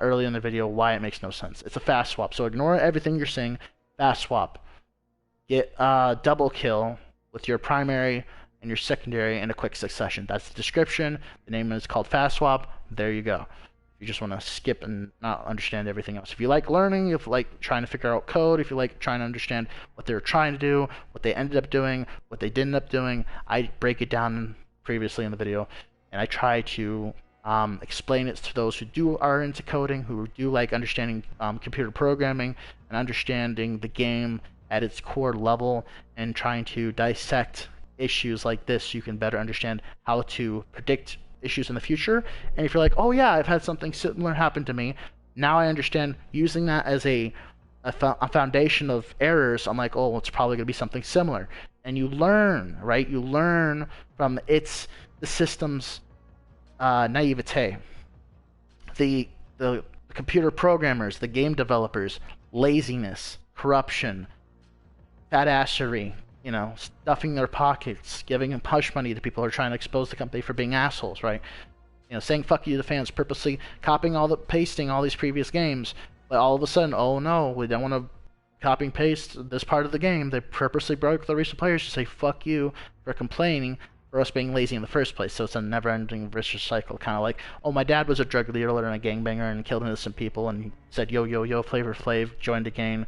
earlier in the video why it makes no sense. It's a fast swap, so ignore everything you're saying, fast swap. Get double kill with your primary and your secondary in a quick succession. That's the description, the name is called fast swap, there you go. You just want to skip and not understand everything else. If you like learning, if you like trying to figure out code, if you like trying to understand what they were trying to do, what they ended up doing, what they didn't end up doing, I break it down previously in the video, and I try to explain it to those who are into coding, who do like understanding computer programming and understanding the game at its core level, and trying to dissect issues like this so you can better understand how to predict issues in the future. And if you're like, oh yeah, I've had something similar happen to me, now I understand using that as a foundation of errors. I'm like, oh, it's probably going to be something similar, and you learn, right? You learn from the system's naivete, the computer programmers, the game developers, laziness, corruption, fatassery, you know, stuffing their pockets, giving them hush money to people who are trying to expose the company for being assholes, right? You know, saying fuck you to fans, purposely pasting all these previous games, but all of a sudden, oh no, we don't want to copy and paste this part of the game. They purposely broke the recent players to say fuck you for complaining for us being lazy in the first place. So it's a never-ending vicious cycle, kind of like, oh, my dad was a drug dealer and a gangbanger and killed innocent people, and he said yo yo yo, Flavor Flav, joined a gang,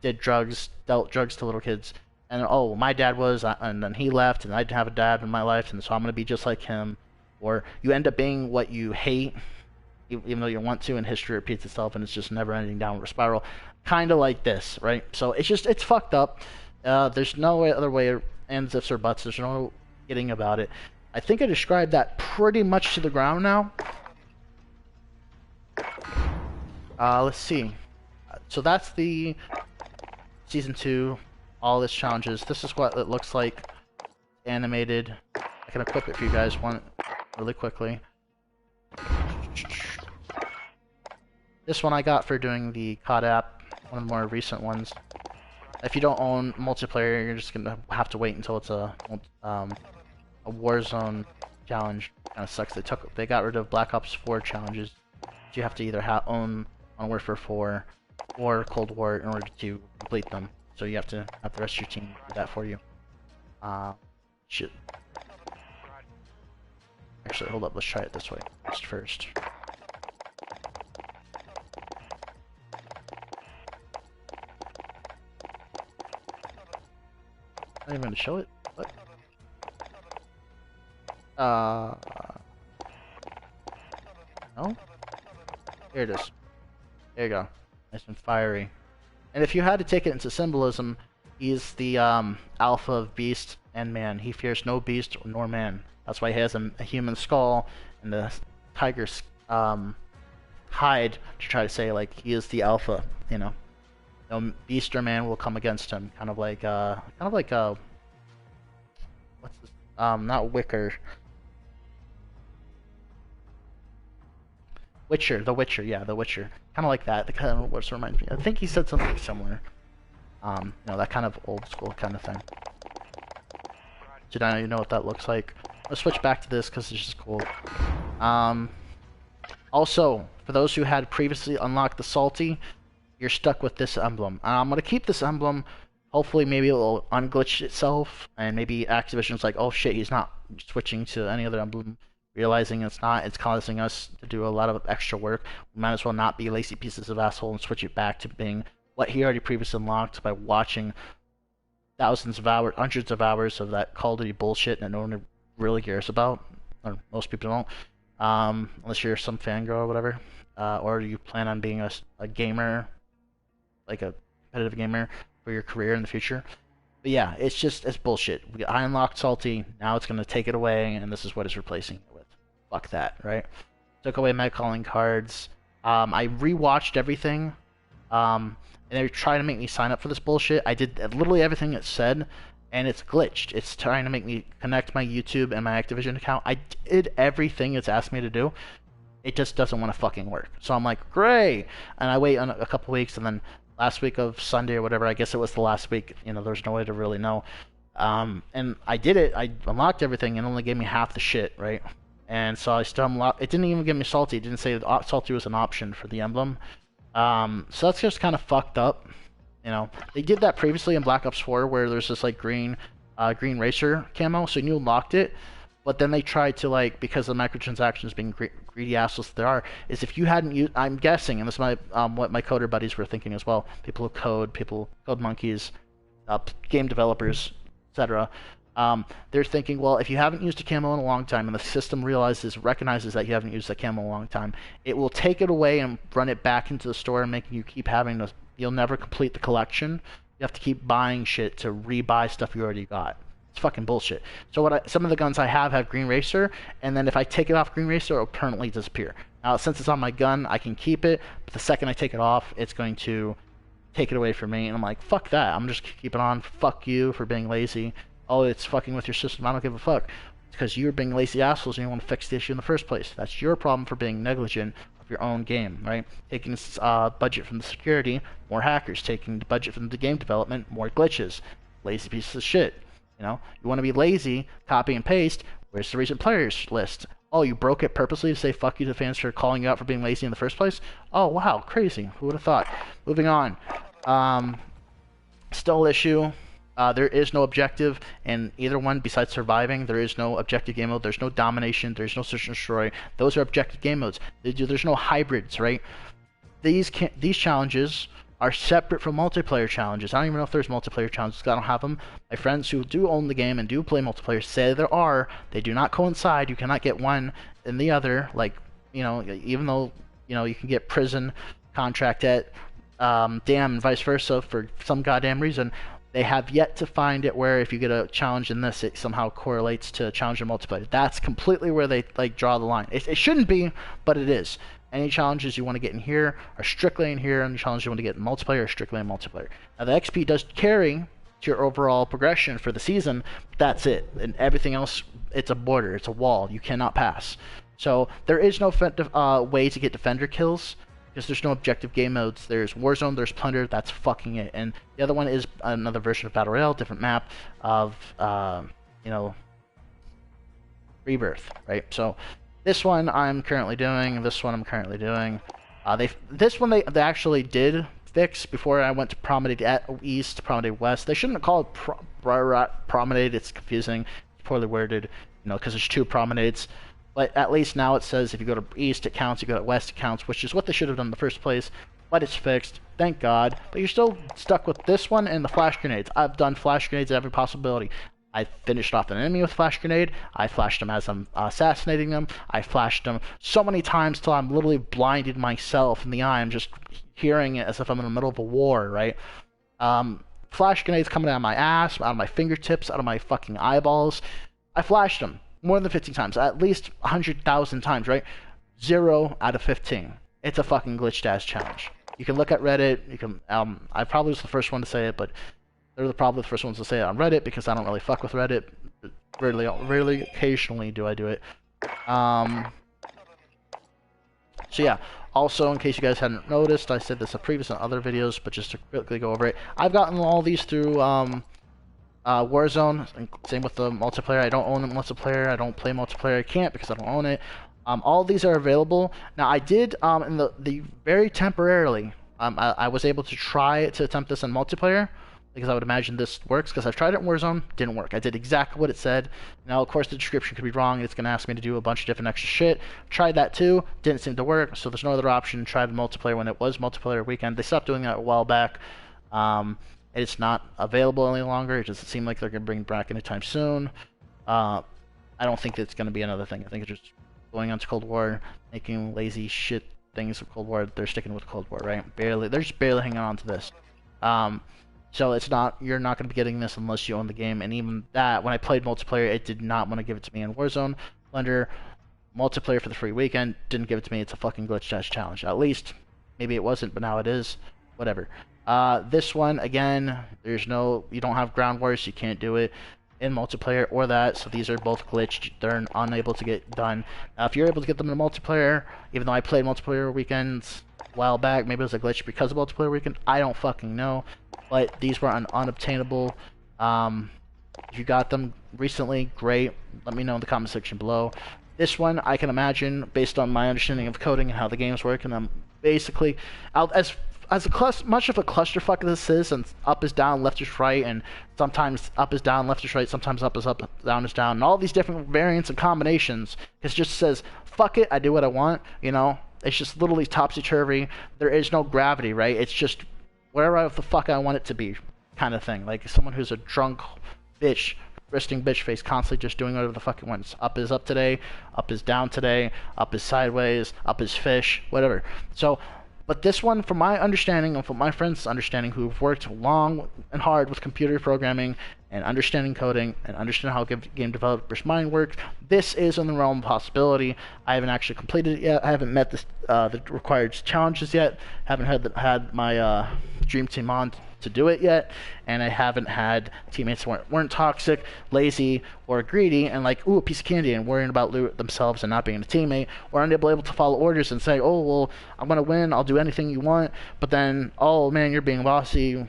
did drugs, dealt drugs to little kids. And oh, my dad was, and then he left, and I didn't have a dad in my life, and so I'm gonna be just like him. Or you end up being what you hate, even though you want to, and history repeats itself, and it's just never-ending downward spiral, kind of like this, right? So it's fucked up. There's no other way, ands, ifs, or buts. There's no getting about it. I think I described that pretty much to the ground now. Let's see. So that's the Season 2. All this challenges. This is what it looks like animated. I can equip it for you guys really quickly. This one I got for doing the COD app, one of the more recent ones. If you don't own multiplayer, you're just gonna have to wait until it's a Warzone challenge. Kind of sucks. They got rid of Black Ops 4 challenges. You have to either own Modern Warfare 4 or Cold War in order to complete them. So you have to have the rest of your team do that for you. Shit. Actually, hold up. Let's try it this way first. I'm not even gonna show it. What? No? Here it is. There you go. Nice and fiery. And if you had to take it into symbolism, he's the alpha of beast and man. He fears no beast nor man. That's why he has a human skull and the tiger's hide to try to say like he is the alpha. You know, no beast or man will come against him. Kind of like what's this? Not Wicker. Witcher, The Witcher, yeah, The Witcher. Kind of like that. The kind of what reminds me. I think he said something similar. You know, that kind of old school kind of thing. So now you know what that looks like. Let's switch back to this because it's just cool. Also, for those who had previously unlocked the Salty, you're stuck with this emblem. I'm gonna keep this emblem. Hopefully, maybe it will unglitch itself, and maybe Activision's like, oh shit, he's not switching to any other emblem. Realizing it's causing us to do a lot of extra work. We might as well not be lazy pieces of asshole and switch it back to being what he already previously unlocked by watching thousands of hours, hundreds of hours of that Call of Duty bullshit that no one really cares about, or most people don't, unless you're some fangirl or whatever, or you plan on being a gamer, like a competitive gamer for your career in the future. But yeah, it's bullshit. I unlocked Salty, now it's gonna take it away, and this is what it's replacing it with. Fuck that, right? Took away my calling cards. I rewatched everything, and they were trying to make me sign up for this bullshit. I did literally everything it said, and it's glitched. It's trying to make me connect my YouTube and my Activision account. I did everything it's asked me to do. It just doesn't want to fucking work. So I'm like, great! And I wait a couple weeks, and then last week of Sunday or whatever, I guess it was the last week, there's no way to really know. And I did it. I unlocked everything and only gave me half the shit, right? And so I still unlocked. It didn't even give me Salty. It didn't say that Salty was an option for the emblem. So that's just kind of fucked up. They did that previously in Black Ops 4 where there's this like green racer camo, so you unlocked it. But then they tried to, like, because of microtransactions being greedy assholes that there are, is if you hadn't used, I'm guessing, and this is my what my coder buddies were thinking as well, people who code, code monkeys, game developers, etc. They're thinking, well, if you haven't used a camo in a long time, and the system recognizes that you haven't used that camo in a long time, it will take it away and run it back into the store, making you keep having to, you'll never complete the collection. You have to keep buying shit to rebuy stuff you already got. It's fucking bullshit. So some of the guns I have Green Racer, and then if I take it off Green Racer, it'll permanently disappear. Now, since it's on my gun, I can keep it, but the second I take it off, it's going to take it away from me, and I'm like, fuck that. I'm just keep it on. Fuck you for being lazy. Oh, it's fucking with your system. I don't give a fuck. It's because you're being lazy assholes and you want to fix the issue in the first place. That's your problem for being negligent of your own game, right? Taking budget from the security, more hackers. Taking the budget from the game development, more glitches. Lazy pieces of shit. You want to be lazy, copy and paste. Where's the recent players list? Oh, you broke it purposely to say fuck you to fans for calling you out for being lazy in the first place? Oh, wow, crazy. Who would have thought? Moving on. Still issue. There is no objective in either one besides surviving. There is no objective game mode. There's no domination. There's no search and destroy. Those are objective game modes. There's no hybrids, right? These challenges are separate from multiplayer challenges. I don't even know if there's multiplayer challenges because I don't have them. My friends who do own the game and do play multiplayer say there are. They do not coincide. You cannot get one and the other. Like, even though, you can get prison, contract at damn, and vice versa for some goddamn reason. They have yet to find it where if you get a challenge in this, it somehow correlates to challenge in multiplayer. That's completely where they draw the line. It shouldn't be, but it is. Any challenges you want to get in here are strictly in here, and the challenges you want to get in multiplayer are strictly in multiplayer. Now, the XP does carry to your overall progression for the season, but that's it. And everything else, it's a border, it's a wall. You cannot pass. So there is no way to get defender kills, because there's no objective game modes. There's Warzone, there's Plunder, that's fucking it. And the other one is another version of Battle Royale, different map of, Rebirth, right? So this one I'm currently doing. This one I'm currently doing. This one they actually did fix before I went to Promenade East, Promenade West. They shouldn't have called it Promenade. It's confusing. It's poorly worded, because there's two promenades. But at least now it says if you go to East it counts, you go to West it counts, which is what they should have done in the first place. But it's fixed, thank God. But you're still stuck with this one and the flash grenades. I've done flash grenades at every possibility. I finished off an enemy with flash grenade. I flashed them as I'm assassinating them. I flashed them so many times till I'm literally blinded myself in the eye. I'm just hearing it as if I'm in the middle of a war, right? Flash grenades coming out of my ass, out of my fingertips, out of my fucking eyeballs. I flashed them more than 15 times, at least 100,000 times, right? 0 out of 15. It's a fucking glitched ass challenge. You can look at Reddit. You can. I probably was the first one to say it, but they're probably the first ones to say it on Reddit because I don't really fuck with Reddit. Rarely, occasionally do I do it. So yeah. Also, in case you guys hadn't noticed, I said this in previous and other videos, but just to quickly go over it, I've gotten all these through Warzone. Same with the multiplayer. I don't own the multiplayer. I don't play multiplayer. I can't because I don't own it. All these are available. Now, I did in the very temporarily. I was able to try to attempt this in multiplayer. Because I would imagine this works, because I've tried it in Warzone, didn't work. I did exactly what it said. Now, of course, the description could be wrong. It's going to ask me to do a bunch of different extra shit. Tried that too, didn't seem to work, so there's no other option. Tried multiplayer when it was multiplayer weekend. They stopped doing that a while back. It's not available any longer. It doesn't seem like they're going to bring it back anytime soon. I don't think it's going to be another thing. I think it's just going on to Cold War, making lazy shit things of Cold War. They're sticking with Cold War, right? They're just barely hanging on to this. So it's not, you're not going to be getting this unless you own the game. And even that, when I played multiplayer, it did not want to give it to me in Warzone. Blender multiplayer for the free weekend didn't give it to me. It's a fucking glitch dash challenge. At least maybe it wasn't, but now it is. Whatever. This one again, there's no, you don't have ground wars, you can't do it in multiplayer or that. So these are both glitched. They're unable to get done. Now, if you're able to get them in multiplayer, even though I played multiplayer weekends a while back, maybe it was a glitch because of multiplayer weekend. I don't fucking know. But these were unobtainable. If you got them recently, great. Let me know in the comment section below. This one, I can imagine, based on my understanding of coding and how the games work, and I'm basically, as much of a clusterfuck as this is, and up is down, left is right, and sometimes up is down, left is right, sometimes up is up, down is down, and all these different variants and combinations, it just says, fuck it, I do what I want, you know? It's just literally topsy-turvy. There is no gravity, right? It's just wherever the fuck I want it to be, kind of thing. Like someone who's a drunk bitch, resting bitch face, constantly just doing whatever the fuck it wants. Up is up today, up is down today, up is sideways, up is fish, whatever. So, but this one, from my understanding and from my friends' understanding who've worked long and hard with computer programming and understanding coding and understanding how game developers' mind works, this is in the realm of possibility. I haven't actually completed it yet. I haven't met the required challenges yet. Haven't had my dream team on to do it yet, and I haven't had teammates who weren't toxic, lazy, or greedy, and like, ooh, a piece of candy, and worrying about themselves and not being a teammate, or unable able to follow orders and say, oh, well, I'm gonna win, I'll do anything you want, but then, oh man, you're being bossy,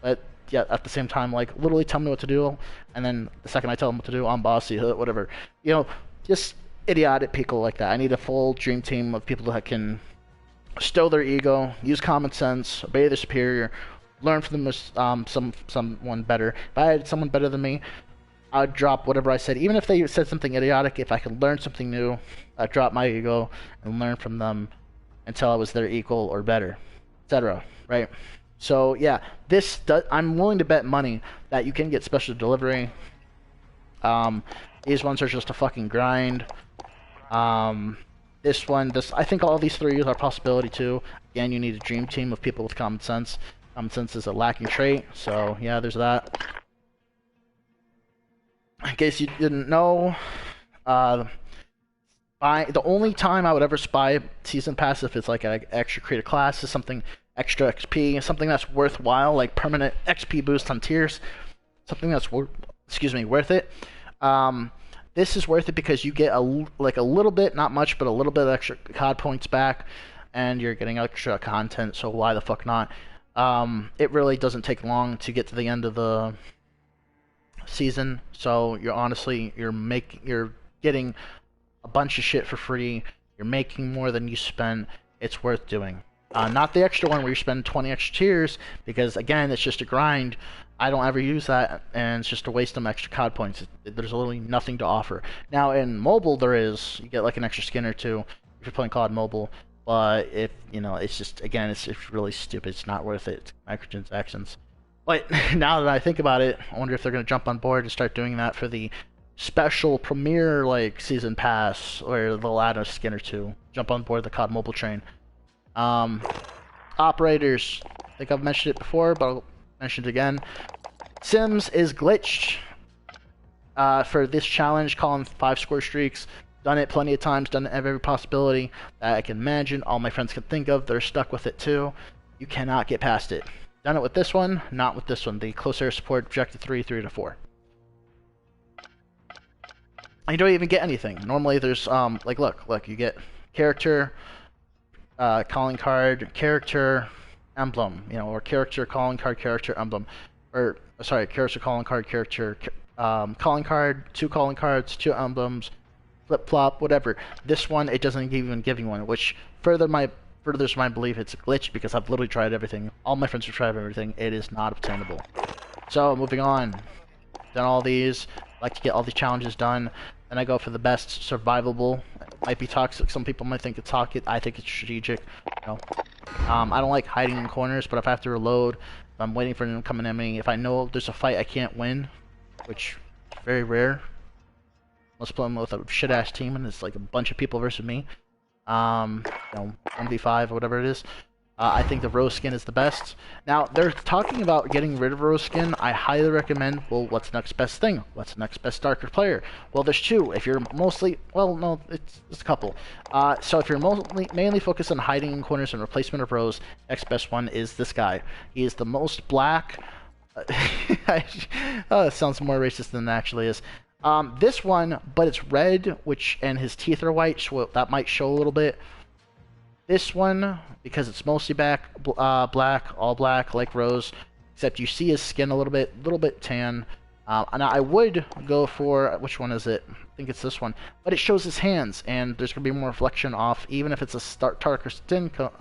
but yeah, at the same time, like, literally tell me what to do, and then the second I tell them what to do, I'm bossy, whatever. You know, just idiotic people like that. I need a full dream team of people that can stow their ego, use common sense, obey their superior, learn from them, someone better. If I had someone better than me, I'd drop whatever I said. Even if they said something idiotic, if I could learn something new, I'd drop my ego and learn from them until I was their equal or better, etc. Right? So yeah, I'm willing to bet money that you can get special delivery. These ones are just a fucking grind. I think all these three are a possibility too. Again, you need a dream team of people with common sense. Common sense is a lacking trait, so yeah, there's that. In case you didn't know, the only time I would ever spy season pass if it's like an extra creative class is something extra XP, something that's worthwhile, like permanent XP boost on tiers, something that's worth it. This is worth it because you get a little bit, not much, but a little bit of extra COD points back, and you're getting extra content. So why the fuck not? It really doesn't take long to get to the end of the season, so you're getting a bunch of shit for free. You're making more than you spend. It's worth doing. Not the extra one where you spend 20 extra tiers, because again, it's just a grind. I don't ever use that, and it's just a waste of extra COD points. There's literally nothing to offer. Now in mobile, you get like an extra skin or two if you're playing COD mobile. But if, you know, it's just, again, it's really stupid. It's not worth it. It's microtransactions. But now that I think about it, I wonder if they're going to jump on board and start doing that for the special premiere, like, season pass, or they'll add a skin or two. Jump on board the COD mobile train. Operators. I think I've mentioned it before, but I'll mention it again. Sims is glitched for this challenge, calling 5-score streaks. Done it plenty of times, done it every possibility that I can imagine, all my friends can think of. They're stuck with it too. You cannot get past it. Done it with this one, not with this one. The close air support, objective 3 to 4. You don't even get anything. Normally there's, like, look, you get character, calling card, character, emblem, you know, or character, calling card, character, emblem. Or, sorry, character, calling card, character, calling card, 2 calling cards, 2 emblems, flip-flop, whatever. This one, it doesn't even give you one, which furthers my belief it's a glitch, because I've literally tried everything. All my friends have tried everything. It is not obtainable. So, moving on. Done all these. Like to get all these challenges done. Then I go for the best survivable. It might be toxic. Some people might think it's toxic. I think it's strategic. You know. I don't like hiding in corners, but if I have to reload, if I'm waiting for them coming at me, if I know there's a fight I can't win, which is very rare. Let's play with a shit-ass team, and it's like a bunch of people versus me. You know, 1v5 or whatever it is. I think the Rose skin is the best. Now, they're talking about getting rid of Rose skin. I highly recommend, well, what's the next best thing? What's the next best darker player? Well, there's two. If you're mostly, well, no, it's a couple. So if you're mainly focused on hiding in corners and replacement of Rose, next best one is this guy. He is the most black. Oh, it sounds more racist than it actually is. This one, but it's red, and his teeth are white, so that might show a little bit. This one, because it's mostly black, all black, like Rose, except you see his skin a little bit tan. And I would go for, which one is it? I think it's this one. But it shows his hands, and there's going to be more reflection off, even if it's a darker skin tone,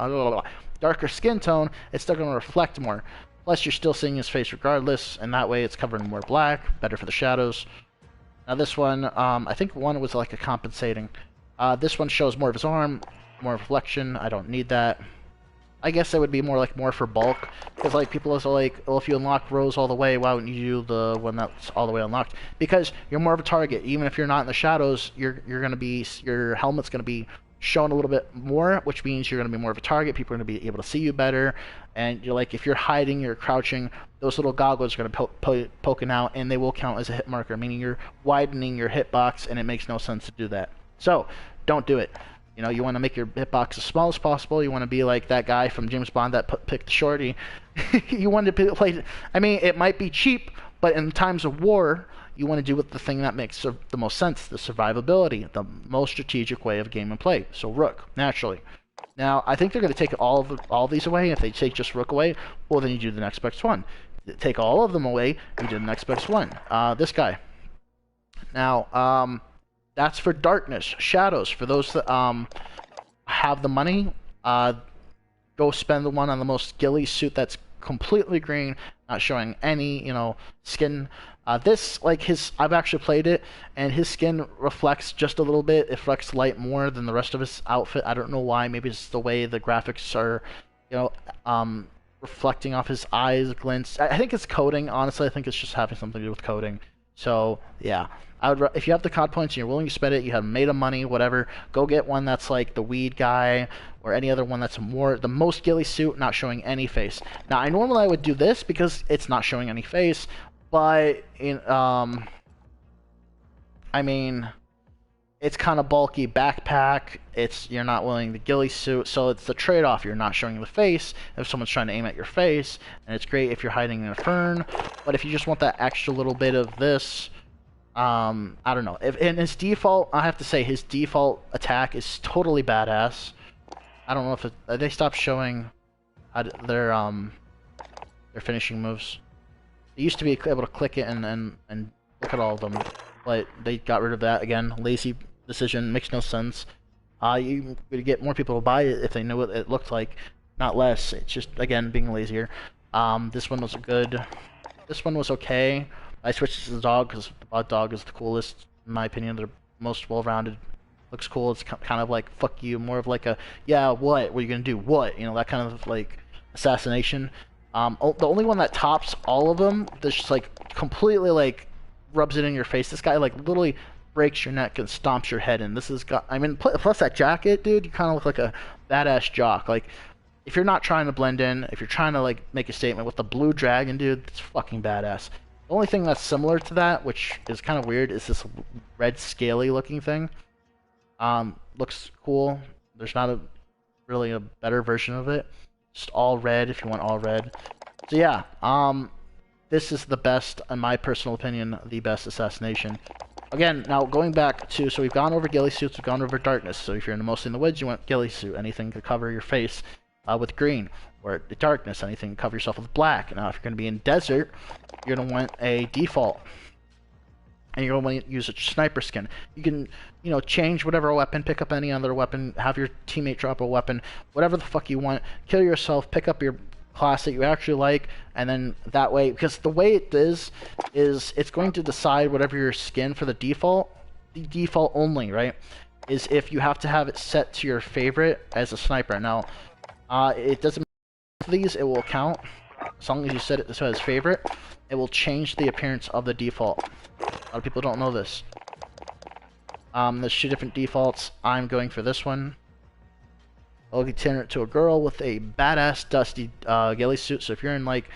it's still going to reflect more. Plus, you're still seeing his face regardless, and that way it's covering more black, better for the shadows. Now this one, I think one was like a compensating. This one shows more of his arm, more reflection. I don't need that. I guess that would be more for bulk, because like people are like, well, if you unlock Rose all the way, why wouldn't you do the one that's all the way unlocked? Because you're more of a target. Even if you're not in the shadows, your helmet's gonna be shown a little bit more, which means you're gonna be more of a target. People are gonna be able to see you better, and you're like, if you're hiding, you're crouching, those little goggles are gonna poking out, and they will count as a hit marker, meaning you're widening your hitbox, and it makes no sense to do that. So don't do it. You know, you want to make your hitbox as small as possible. You want to be like that guy from James Bond that picked the shorty. You want to play. I mean, it might be cheap, but in times of war, you want to do the thing that makes the most sense, the survivability, the most strategic way of game and play. So Rook, naturally. Now, I think they're going to take all these away. If they take just Rook away, well, then you do the next best one. Take all of them away, you do the next best one. This guy. Now, that's for darkness, shadows. For those that have the money, go spend the one on the most ghillie suit that's completely green, not showing any, skin. This, like I've actually played it, and his skin reflects just a little bit. It reflects light more than the rest of his outfit. I don't know why. Maybe it's the way the graphics are, reflecting off his eyes, glints. I think it's coding. Honestly, I think it's just having something to do with coding. So yeah. If you have the COD points and you're willing to spend it, you have made of money, whatever, go get one that's like the weed guy or any other one that's the most ghillie suit, not showing any face. Now, I would do this because it's not showing any face, but I mean, it's kind of bulky backpack. You're not willing the ghillie suit, so it's the trade-off. You're not showing the face if someone's trying to aim at your face, and it's great if you're hiding in a fern. But if you just want that extra little bit of this. I don't know. In his default, I have to say his default attack is totally badass. I don't know if they stopped showing their finishing moves. They used to be able to click it and look at all of them, but they got rid of that again. Lazy decision, makes no sense. You would get more people to buy it if they knew what it looked like, not less. It's just again being lazier. This one was good. This one was okay. I switched to the dog because the dog is the coolest, in my opinion. They're most well-rounded. Looks cool. It's kind of like, fuck you, more of like a, yeah, what? What are you going to do? What? That kind of, like, assassination. The only one that tops all of them, that's just, like, completely, like, rubs it in your face. This guy, like, literally breaks your neck and stomps your head in. This is, I mean, plus that jacket, dude, you kind of look like a badass jock. Like, if you're not trying to blend in, if you're trying to, like, make a statement with the blue dragon, dude, it's fucking badass. The only thing that's similar to that, which is kind of weird, is this red scaly looking thing. Looks cool. There's not really a better version of it. Just all red if you want all red. So yeah, this is the best, in my personal opinion, the best assassination. Again, now going back to, so we've gone over ghillie suits, we've gone over darkness. So if you're mostly in the woods, you want ghillie suit, anything to cover your face with green. Or darkness, anything, cover yourself with black. Now, if you're going to be in desert, you're going to want a default. And you're going to want to use a sniper skin. You can, change whatever weapon, pick up any other weapon, have your teammate drop a weapon, whatever the fuck you want. Kill yourself, pick up your class that you actually like, and then that way, because the way it is it's going to decide whatever your skin for the default only, right, is if you have to have it set to your favorite as a sniper. Now, It doesn't matter for these, it will count. As long as you set it this as favorite, it will change the appearance of the default. A lot of people don't know this. There's 2 different defaults. I'm going for this one. I'll turn it to a girl with a badass dusty ghillie suit. So if you're in like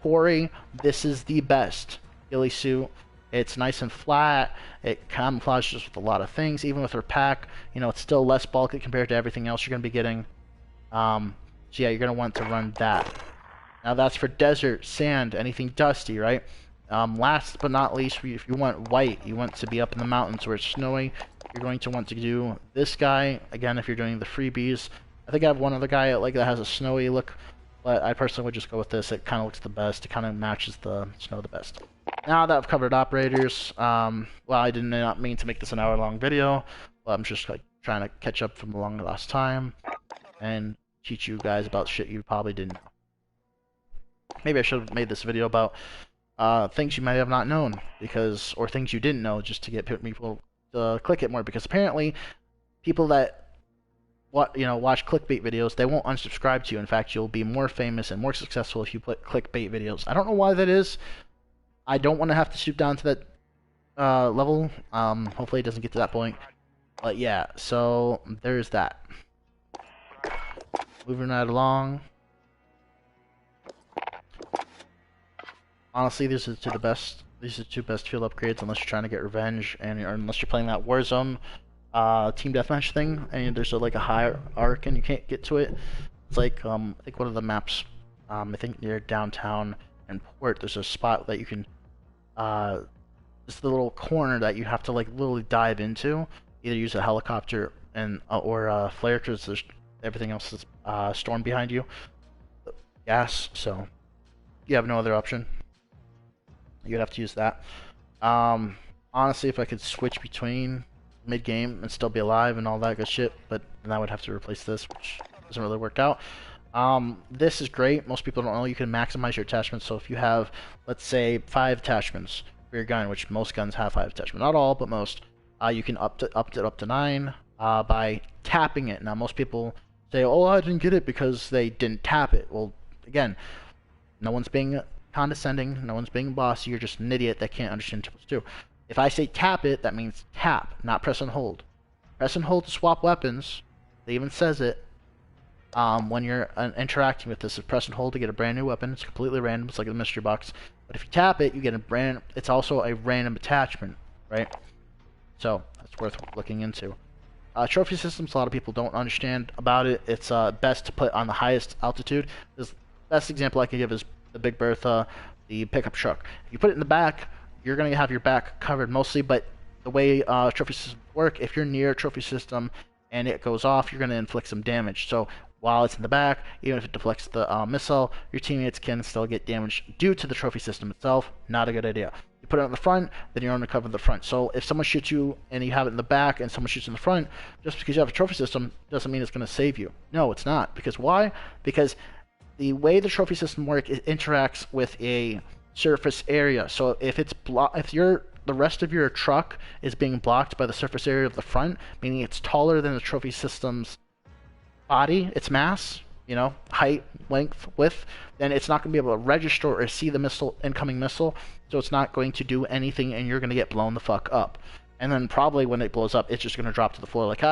Quarry, this is the best ghillie suit. It's nice and flat. It camouflages with a lot of things. Even with her pack, you know, it's still less bulky compared to everything else you're going to be getting. So yeah, you're going to want to run that. Now that's for desert, sand, anything dusty, right? Last but not least, if you want white, you want to be up in the mountains where it's snowy, you're going to want to do this guy. Again, if you're doing the freebies. I think I have one other guy like that has a snowy look, but I personally would just go with this. It kind of looks the best. It kind of matches the snow the best. Now that I've covered operators, well, I did not mean to make this an hour-long video, but I'm just like trying to catch up from the long last time and teach you guys about shit you probably didn't know. Maybe I should have made this video about things you might have not known, because, or things you didn't know, just to get people to click it more. Because apparently, people that watch clickbait videos, they won't unsubscribe to you. In fact, you'll be more famous and more successful if you put clickbait videos. I don't know why that is. I don't want to have to shoot down to that level. Hopefully, it doesn't get to that point. But yeah, so there's that. Moving right along. Honestly, these are the best. These are the 2 best field upgrades, unless you're trying to get revenge, or unless you're playing that Warzone team deathmatch thing, and there's like a high arc and you can't get to it. It's like I think one of the maps, I think near downtown and Port, there's a spot that you can, just the little corner that you have to like literally dive into. Either use a helicopter and or a flare, because there's everything else is storm behind you. Gas, so you have no other option. You'd have to use that. Honestly, if I could switch between mid-game and still be alive and all that good shit, but then I would have to replace this, which doesn't really work out. This is great. Most people don't know you can maximize your attachments. So if you have, let's say, 5 attachments for your gun, which most guns have 5 attachments, not all, but most, you can up it up to 9 by tapping it. Now, most people say, "Oh, I didn't get it because they didn't tap it." Well, again, no one's being condescending, no one's being bossy. You're just an idiot that can't understand 2+2. If I say tap it, that means tap, not press and hold. Press and hold to swap weapons. It even says it when you're interacting with this. If press and hold to get a brand new weapon, it's completely random. It's like a mystery box. But if you tap it, you get a brand. It's also a random attachment, right? So that's worth looking into. Trophy systems, a lot of people don't understand about it. It's best to put on the highest altitude. The best example I can give is the Big Bertha, the pickup truck. If you put it in the back, you're going to have your back covered mostly, but the way trophy systems work, if you're near a trophy system and it goes off, you're going to inflict some damage. So while it's in the back, even if it deflects the missile, your teammates can still get damaged due to the trophy system itself. Not a good idea. You put it on the front, then you're only covering the front. So if someone shoots you and you have it in the back and someone shoots in the front, just because you have a trophy system doesn't mean it's going to save you. No, it's not. Because why? Because the way the trophy system works, it interacts with a surface area. So if it's the rest of your truck is being blocked by the surface area of the front, meaning it's taller than the trophy system's body, its mass, you know, height, length, width, then it's not going to be able to register or see the incoming missile, so it's not going to do anything, and you're going to get blown the fuck up. And then probably when it blows up, it's just going to drop to the floor like,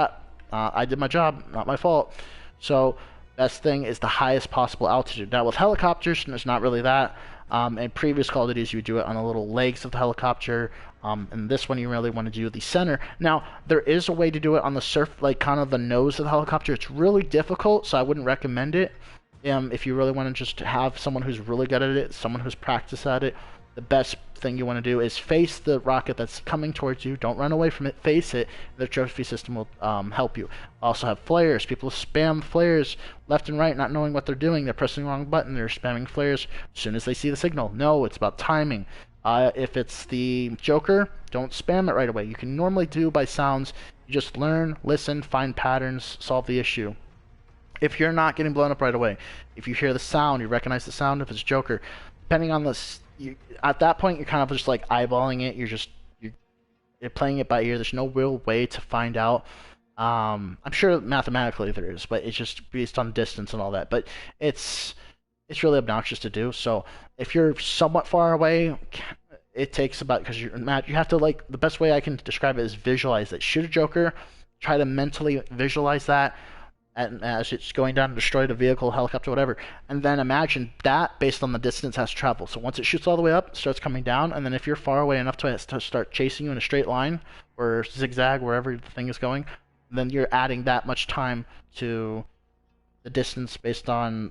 I did my job, not my fault. So best thing is the highest possible altitude. Now with helicopters, there's not really that. In previous Call of Duties, you would do it on the little legs of the helicopter. And this one, you really want to do the center. Now, there is a way to do it on the like kind of the nose of the helicopter. It's really difficult, so I wouldn't recommend it. If you really want to just have someone who's really good at it, someone who's practiced at it, the best thing you want to do is face the rocket that's coming towards you. Don't run away from it. Face it. The trophy system will help you. Also have flares. People spam flares left and right, not knowing what they're doing. They're pressing the wrong button. They're spamming flares as soon as they see the signal. No, it's about timing. If it's the Joker, don't spam it right away. You can normally do by sounds. You just learn, listen, find patterns, solve the issue. If you're not getting blown up right away, if you hear the sound, you recognize the sound, if it's Joker, depending on this, at that point, you're kind of just like eyeballing it. You're playing it by ear. There's no real way to find out I'm sure mathematically there is, but it's just based on distance and all that. But it's it's really obnoxious to do. So if you're somewhat far away, it takes about because you have to like the best way I can describe it is visualize it. Shoot a Joker, try to mentally visualize that and as it's going down to destroy the vehicle, helicopter, whatever, and then imagine that based on the distance it has traveled. So once it shoots all the way up, it starts coming down, and then if you're far away enough to start chasing you in a straight line or zigzag wherever the thing is going, then you're adding that much time to the distance based on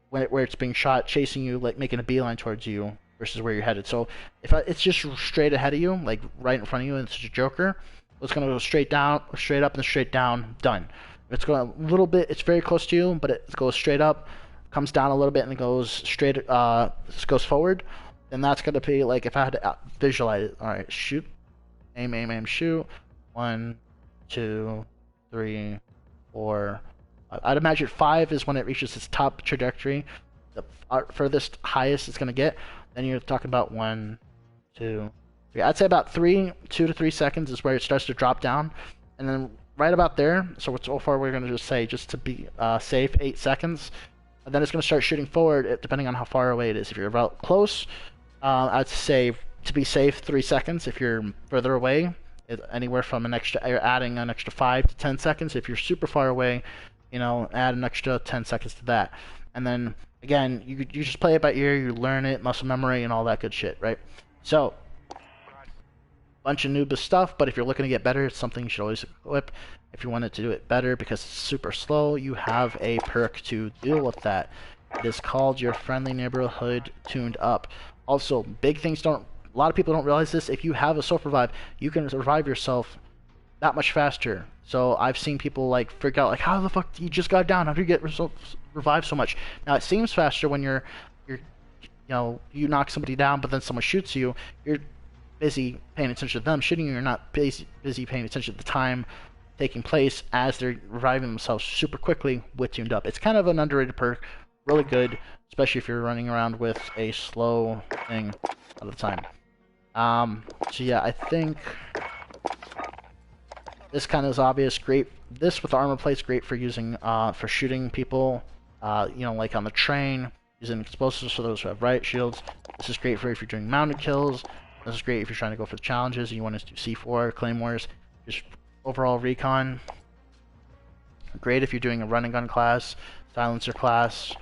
where it's being shot, chasing you, like making a beeline towards you versus where you're headed. So if it's just straight ahead of you, like right in front of you, and it's a Joker, it's gonna go straight down, straight up, and straight down. Done. If it's going a little bit, it's very close to you, but it goes straight up, comes down a little bit, and it goes straight, goes forward. Then that's gonna be like if I had to visualize it. All right, shoot, aim, aim, aim, shoot. 1, 2, 3, 4. I'd imagine 5 is when it reaches its top trajectory, the furthest highest it's gonna get. Then you're talking about 1, 2, 3. I'd say about 2 to 3 seconds is where it starts to drop down, and then right about there. So far we're gonna just say, just to be safe, 8 seconds. And then it's gonna start shooting forward, depending on how far away it is. If you're about close, I'd say to be safe 3 seconds. If you're further away, anywhere from you're adding an extra 5 to 10 seconds. If you're super far away, add an extra 10 seconds to that. And then again, you just play it by ear, you learn it, muscle memory, and all that good shit, right? So, bunch of noob stuff, but if you're looking to get better, it's something you should always equip. If you wanted to do it better because it's super slow, you have a perk to deal with that. It is called your Friendly Neighborhood Tuned Up. Also, big things a lot of people don't realize this. If you have a self revive, you can revive yourself that much faster. So I've seen people like freak out, like, how the fuck you just got down? How do you get revived so much? Now it seems faster when you knock somebody down, but then someone shoots you. You're busy paying attention to them shooting you. You're not busy paying attention to the time taking place as they're reviving themselves super quickly with Tuned Up. It's kind of an underrated perk, really good, especially if you're running around with a slow thing all the time. So yeah, I think this kind of is obvious. Great. This with the armor plate's great for using for shooting people. Like on the train, using explosives for those who have riot shields. This is great for if you're doing mounted kills. This is great if you're trying to go for the challenges and you want to do C4, Claymores, just overall recon. Great if you're doing a run and gun class, silencer class.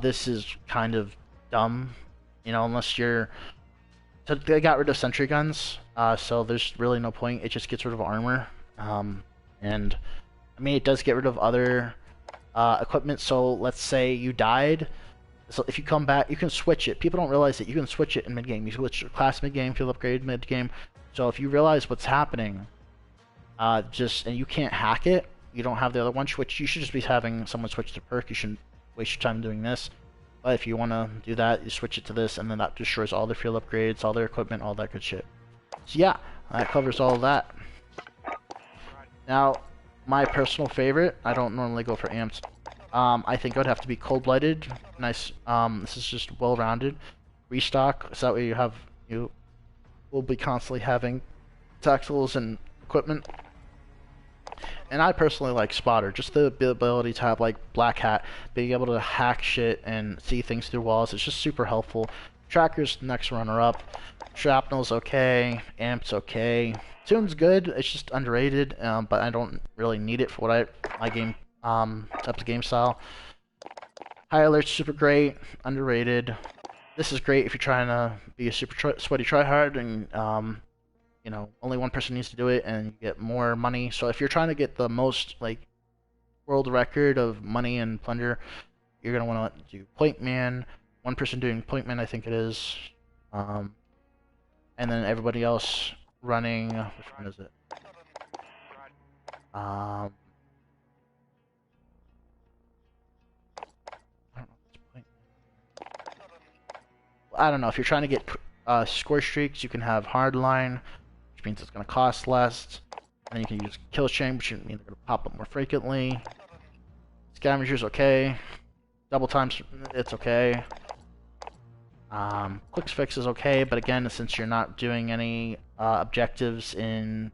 This is kind of dumb, unless you're... So they got rid of sentry guns, so there's really no point. It just gets rid of armor. And, I mean, it does get rid of other equipment. So let's say you died. So if you come back, you can switch it. People don't realize that you can switch it in mid-game. You switch your class mid-game, field upgrade mid-game. So if you realize what's happening, and you can't hack it, you don't have the other one switch, you should just be having someone switch to perk. You shouldn't waste your time doing this. But if you want to do that, you switch it to this, and then that destroys all their field upgrades, all their equipment, all that good shit. So yeah, that covers all of that. Now, my personal favorite, I don't normally go for amps. I think it would have to be Cold-Blooded. Nice. This is just well-rounded. Restock, so that way you will be constantly having tacticals and equipment. And I personally like Spotter, just the ability to have like Black Hat, being able to hack shit and see things through walls. It's just super helpful. Tracker's next runner-up. Shrapnel's okay. Amp's okay. Tune's good. It's just underrated, but I don't really need it for my game type of game style. High Alert's super great. Underrated. This is great if you're trying to be a super sweaty tryhard and only one person needs to do it and you get more money. So if you're trying to get the most world record of money and plunder, you're gonna want to do Point Man. One person doing Point Man, I think it is, and then everybody else running. Which one is it? I don't know. If you're trying to get score streaks, you can have Hardline, which means it's going to cost less. And you can use Kill Chain, which means they're going to pop up more frequently. Scavenger's okay. Double Times, it's okay. Quick Fix is okay, but again, since you're not doing any objectives in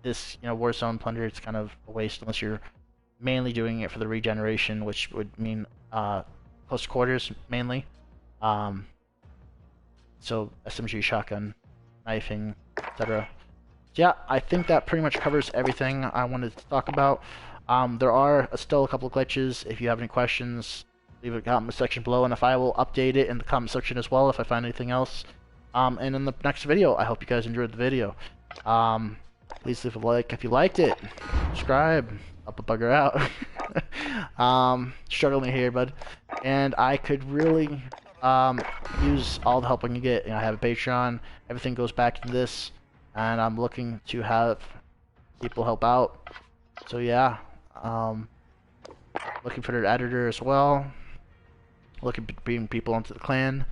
this, Warzone Plunder, it's kind of a waste unless you're mainly doing it for the regeneration, which would mean close quarters mainly. So SMG, shotgun, knifing, etc. So yeah, I think that pretty much covers everything I wanted to talk about. There are still a couple of glitches. If you have any questions, leave it in the comment section below, and if I will update it in the comment section as well if I find anything else. And in the next video, I hope you guys enjoyed the video. Please leave a like if you liked it. Subscribe. Up a bugger out. Struggling here, bud. And I could really use all the help I can get. I have a Patreon. Everything goes back into this, and I'm looking to have people help out. So yeah, looking for an editor as well. Looking to bring people into the clan.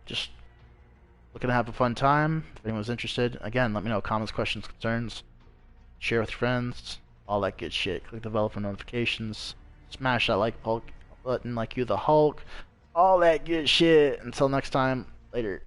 Just looking to have a fun time. If anyone's interested, again, let me know. Comments, questions, concerns. Share with your friends. All that good shit. Click the bell for notifications. Smash that like button like you the Hulk. All that good shit. Until next time, later.